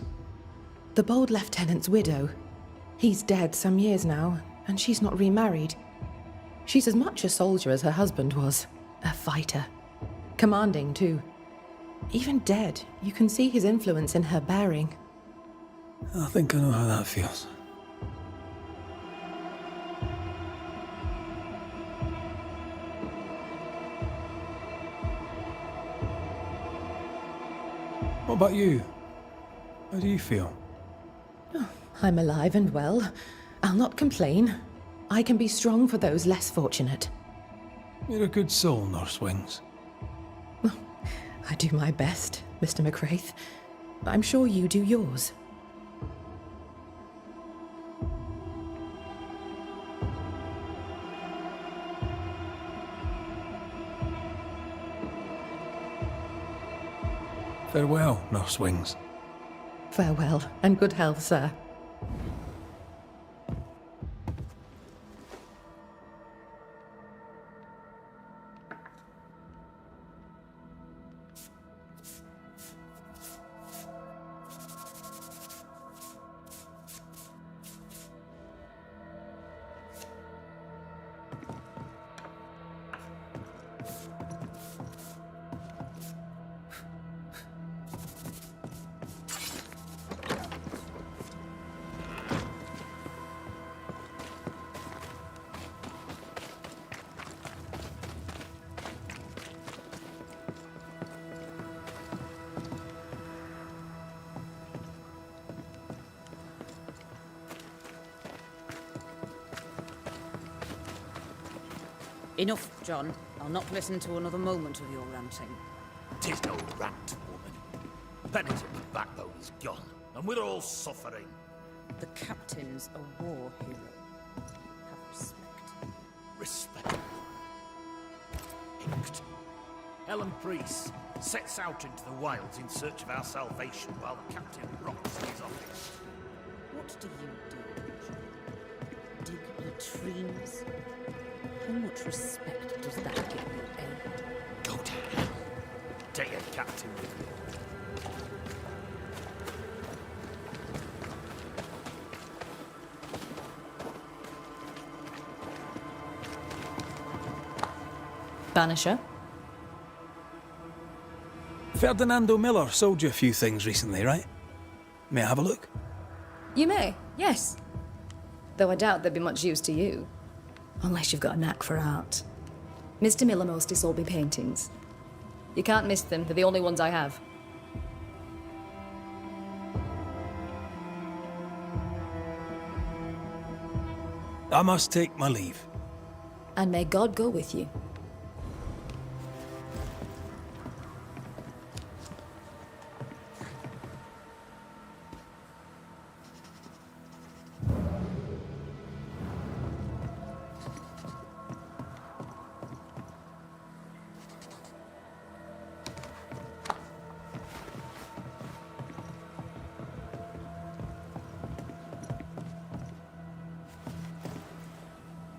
The bold lieutenant's widow. He's dead some years now, and she's not remarried. She's as much a soldier as her husband was. A fighter. Commanding, too. Even dead, you can see his influence in her bearing. I think I know how that feels. What about you? How do you feel? Oh, I'm alive and well. I'll not complain. I can be strong for those less fortunate. You're a good soul, Nurse Wings. I do my best, Mr. McCraith. I'm sure you do yours. Farewell, Nurse Wings. Farewell, and good health, sir. Enough, John. I'll not listen to another moment of your ranting. 'Tis no rant, woman. Pennington's backbone is gone, and we're all suffering. The captain's a war hero. Have respect. Respect. Inked. Helen Priest sets out into the wilds in search of our salvation while the captain rots in his office. What do you do? Dig latrines? How much respect does that give you, eh? Go to hell. Take your captain with you. Banisher? Ferdinando Miller sold you a few things recently, right? May I have a look? You may, yes. Though I doubt they'd be much use to you. Unless you've got a knack for art. Mr. Miller mostly sold me paintings. You can't miss them, they're the only ones I have. I must take my leave. And may God go with you.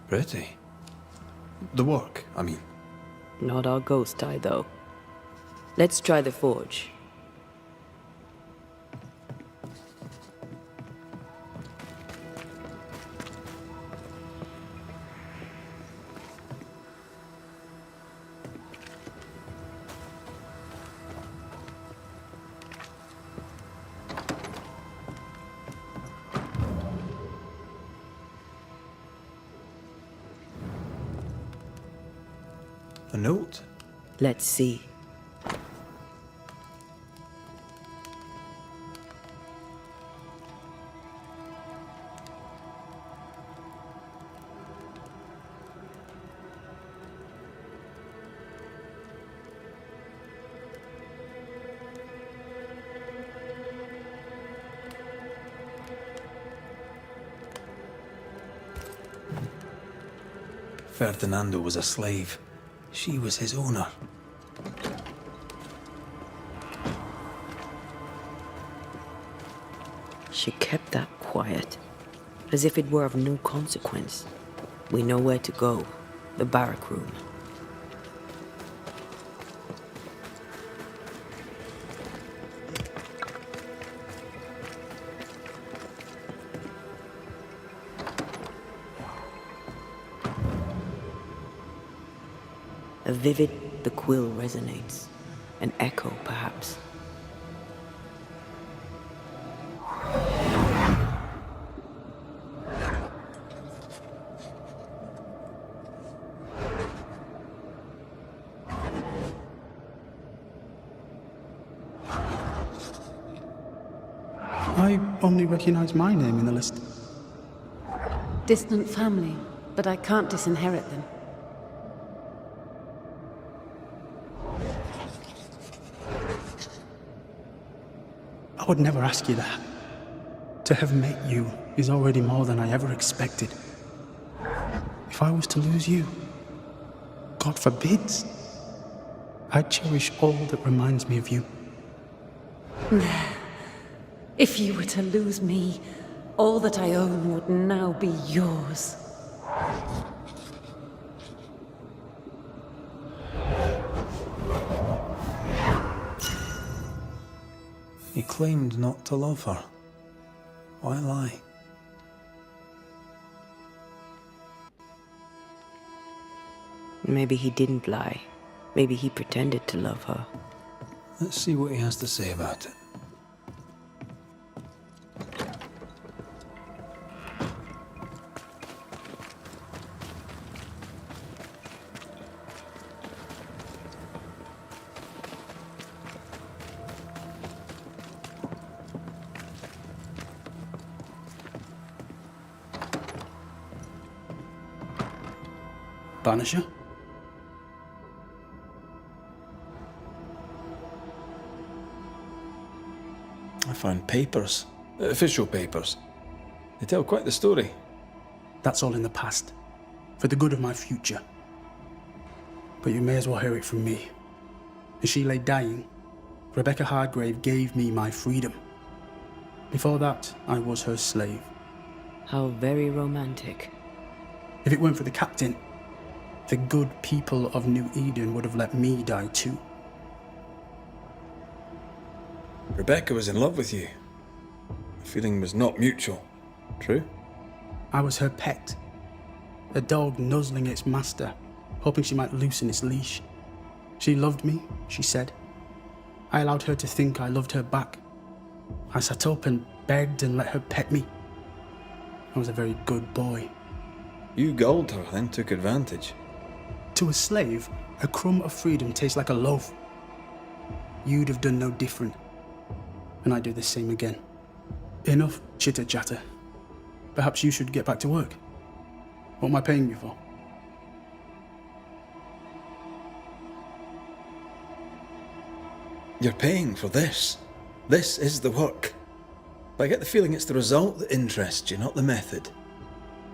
Pretty. The work, I mean. Not our ghost eye, though. Let's try the forge. A note? Let's see. Ferdinando was a slave. She was his owner. She kept that quiet, as if it were of no consequence. We know where to go. The barrack room. A vivid, the quill resonates. An echo, perhaps. I only recognize my name in the list. Distant family, but I can't disinherit them. I would never ask you that. To have met you is already more than I ever expected. If I was to lose you, God forbids, I cherish all that reminds me of you. If you were to lose me, all that I own would now be yours. He claimed not to love her. Why lie? Maybe he didn't lie. Maybe he pretended to love her. Let's see what he has to say about it. Banisher? found papers. Official papers. They tell quite the story. That's all in the past, for the good of my future. But you may as well hear it from me. As she lay dying, Rebecca Hardgrave gave me my freedom. Before that, I was her slave. How very romantic. If it weren't for the captain, the good people of New Eden would have let me die too. Rebecca was in love with you. The feeling was not mutual. True? I was her pet. A dog nuzzling its master, hoping she might loosen its leash. She loved me, she said. I allowed her to think I loved her back. I sat up and begged and let her pet me. I was a very good boy. You gulled her, then took advantage. To a slave, a crumb of freedom tastes like a loaf. You'd have done no different. And I'd do the same again. Enough chitter-chatter. Perhaps you should get back to work. What am I paying you for? You're paying for this. This is the work. But I get the feeling it's the result that interests you, not the method.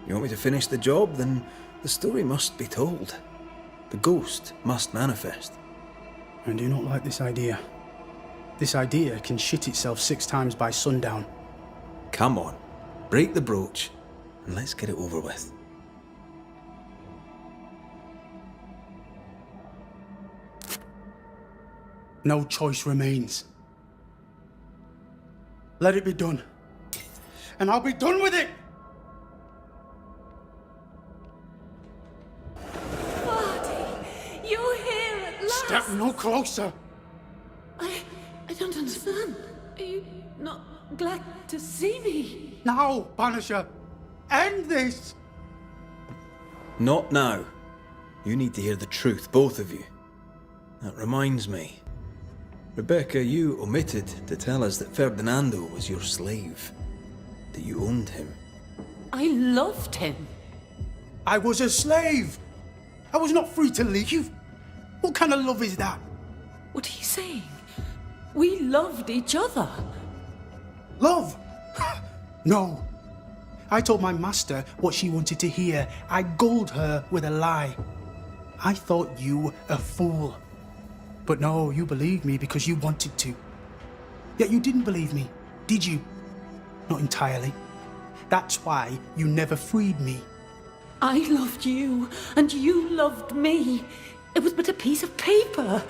You want me to finish the job, then the story must be told. The ghost must manifest. I do not like this idea. This idea can shit itself 6 times by sundown. Come on, break the brooch, and let's get it over with. No choice remains. Let it be done. And I'll be done with it! You're here at last! Step no closer! I don't understand. Are you not glad to see me? Now, Banisher! End this! Not now. You need to hear the truth, both of you. That reminds me. Rebecca, you omitted to tell us that Ferdinando was your slave. That you owned him. I loved him. I was a slave! I was not free to leave. What kind of love is that? What are you saying? We loved each other. Love? No. I told my master what she wanted to hear. I gulled her with a lie. I thought you a fool. But no, you believed me because you wanted to. Yet you didn't believe me, did you? Not entirely. That's why you never freed me. I loved you, and you loved me. It was but a piece of paper.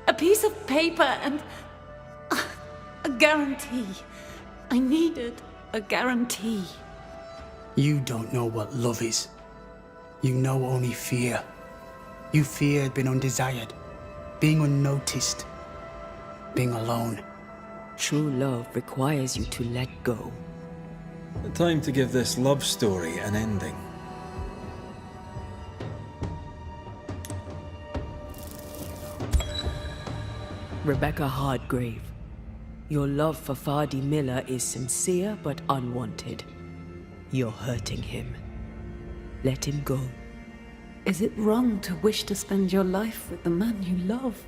A piece of paper and a guarantee. I needed a guarantee. You don't know what love is. You know only fear. You feared being undesired, being unnoticed, being alone. True love requires you to let go. Time to give this love story an ending. Rebecca Hardgrave, your love for Fardy Miller is sincere but unwanted. You're hurting him. Let him go. Is it wrong to wish to spend your life with the man you love?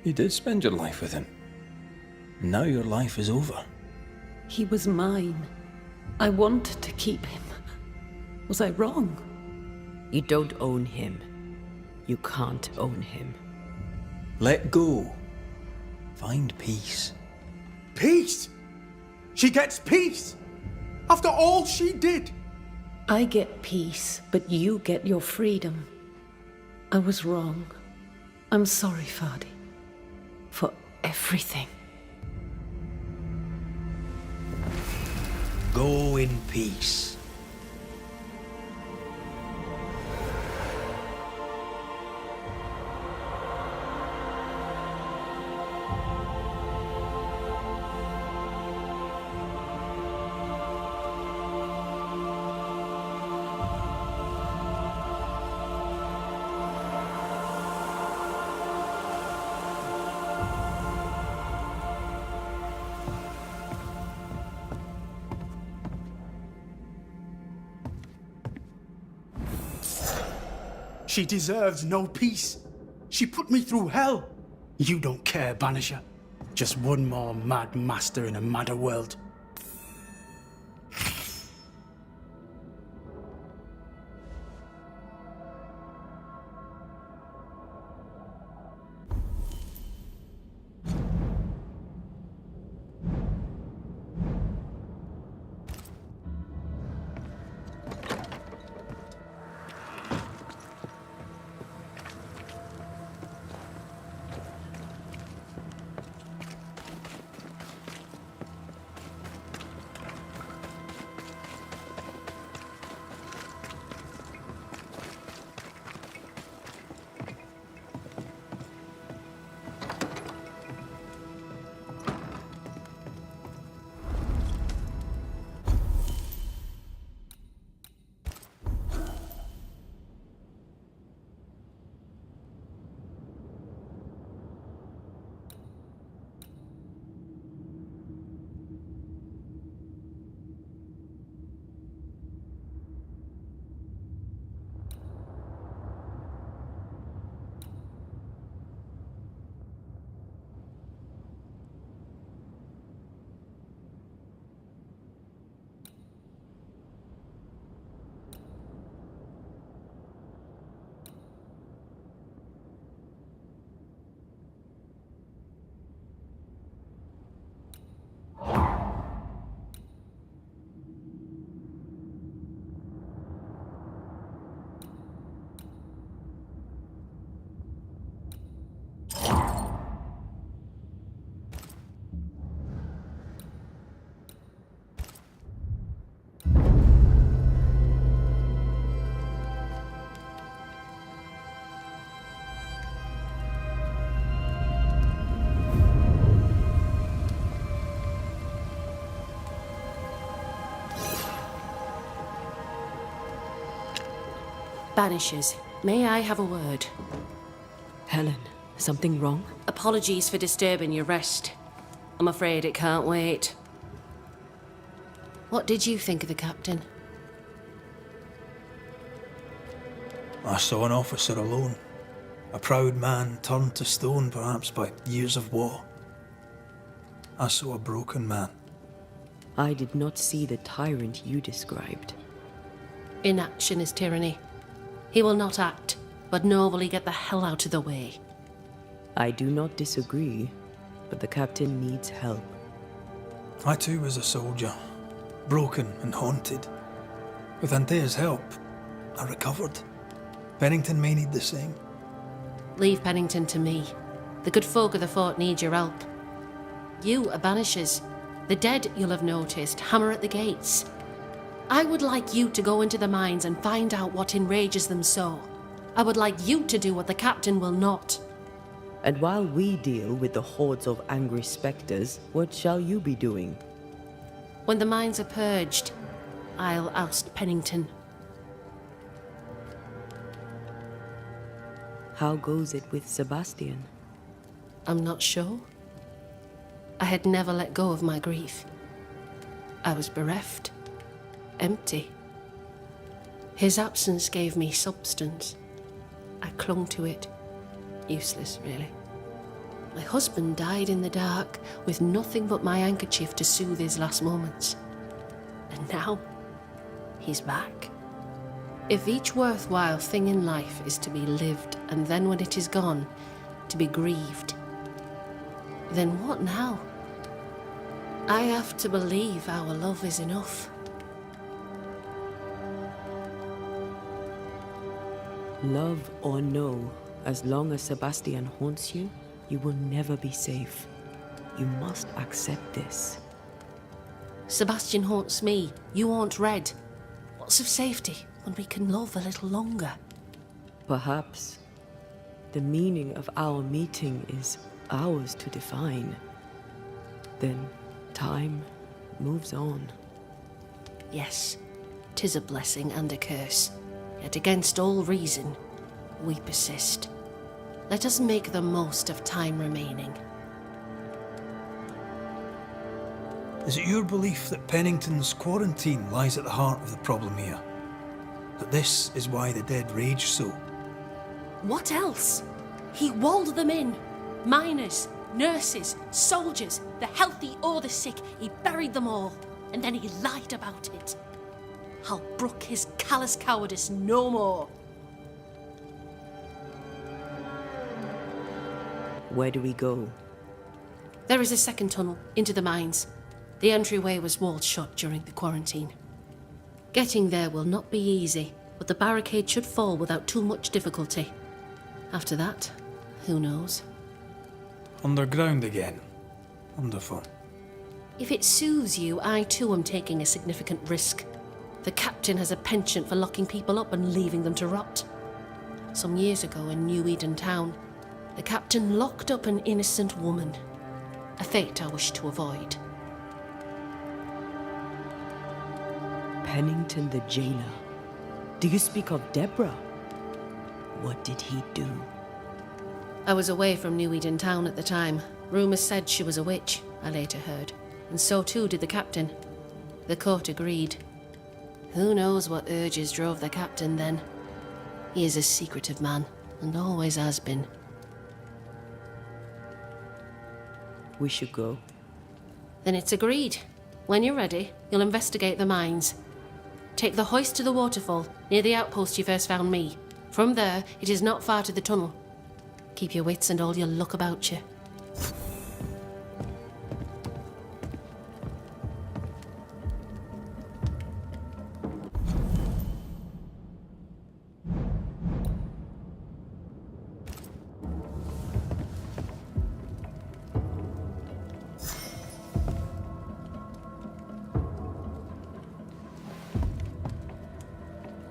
You did spend your life with him. Now your life is over. He was mine. I wanted to keep him. Was I wrong? You don't own him. You can't own him. Let go. Find peace. Peace? She gets peace? After all she did? I get peace, but you get your freedom. I was wrong. I'm sorry, Fardy. For everything. Go in peace. She deserves no peace. She put me through hell. You don't care, Banisher. Just one more mad master in a madder world. Banishers, may I have a word? Helen, something wrong? Apologies for disturbing your rest. I'm afraid it can't wait. What did you think of the captain? I saw an officer alone. A proud man turned to stone, perhaps by years of war. I saw a broken man. I did not see the tyrant you described. Inaction is tyranny. He will not act, but nor will he get the hell out of the way. I do not disagree, but the captain needs help. I too was a soldier, broken and haunted. With Antea's help, I recovered. Pennington may need the same. Leave Pennington to me. The good folk of the fort need your help. You are Banishers. The dead, you'll have noticed, hammer at the gates. I would like you to go into the mines and find out what enrages them so. I would like you to do what the captain will not. And while we deal with the hordes of angry spectres, what shall you be doing? When the mines are purged, I'll oust Pennington. How goes it with Sebastian? I'm not sure. I had never let go of my grief. I was bereft. Empty. His absence gave me substance. I clung to it. Useless, really. My husband died in the dark with nothing but my handkerchief to soothe his last moments. And now, he's back. If each worthwhile thing in life is to be lived, and then when it is gone, to be grieved, then what now? I have to believe our love is enough. Love or no, as long as Sebastian haunts you, you will never be safe. You must accept this. Sebastian haunts me, you haunt Red. What's of safety when we can love a little longer? Perhaps the meaning of our meeting is ours to define. Then time moves on. Yes, 'tis a blessing and a curse. Yet against all reason, we persist. Let us make the most of time remaining. Is it your belief that Pennington's quarantine lies at the heart of the problem here? That this is why the dead rage so? What else? He walled them in. Miners, nurses, soldiers, the healthy or the sick. He buried them all, and then he lied about it. I'll brook his callous cowardice no more. Where do we go? There is a second tunnel into the mines. The entryway was walled shut during the quarantine. Getting there will not be easy, but the barricade should fall without too much difficulty. After that, who knows? Underground again. Wonderful. If it soothes you, I too am taking a significant risk. The captain has a penchant for locking people up and leaving them to rot. Some years ago in New Eden town, the captain locked up an innocent woman. A fate I wish to avoid. Pennington the jailer. Do you speak of Deborah? What did he do? I was away from New Eden town at the time. Rumours said she was a witch, I later heard. And so too did the captain. The court agreed. Who knows what urges drove the captain then? He is a secretive man, and always has been. We should go. Then it's agreed. When you're ready, you'll investigate the mines. Take the hoist to the waterfall, near the outpost you first found me. From there, it is not far to the tunnel. Keep your wits and all your luck about you.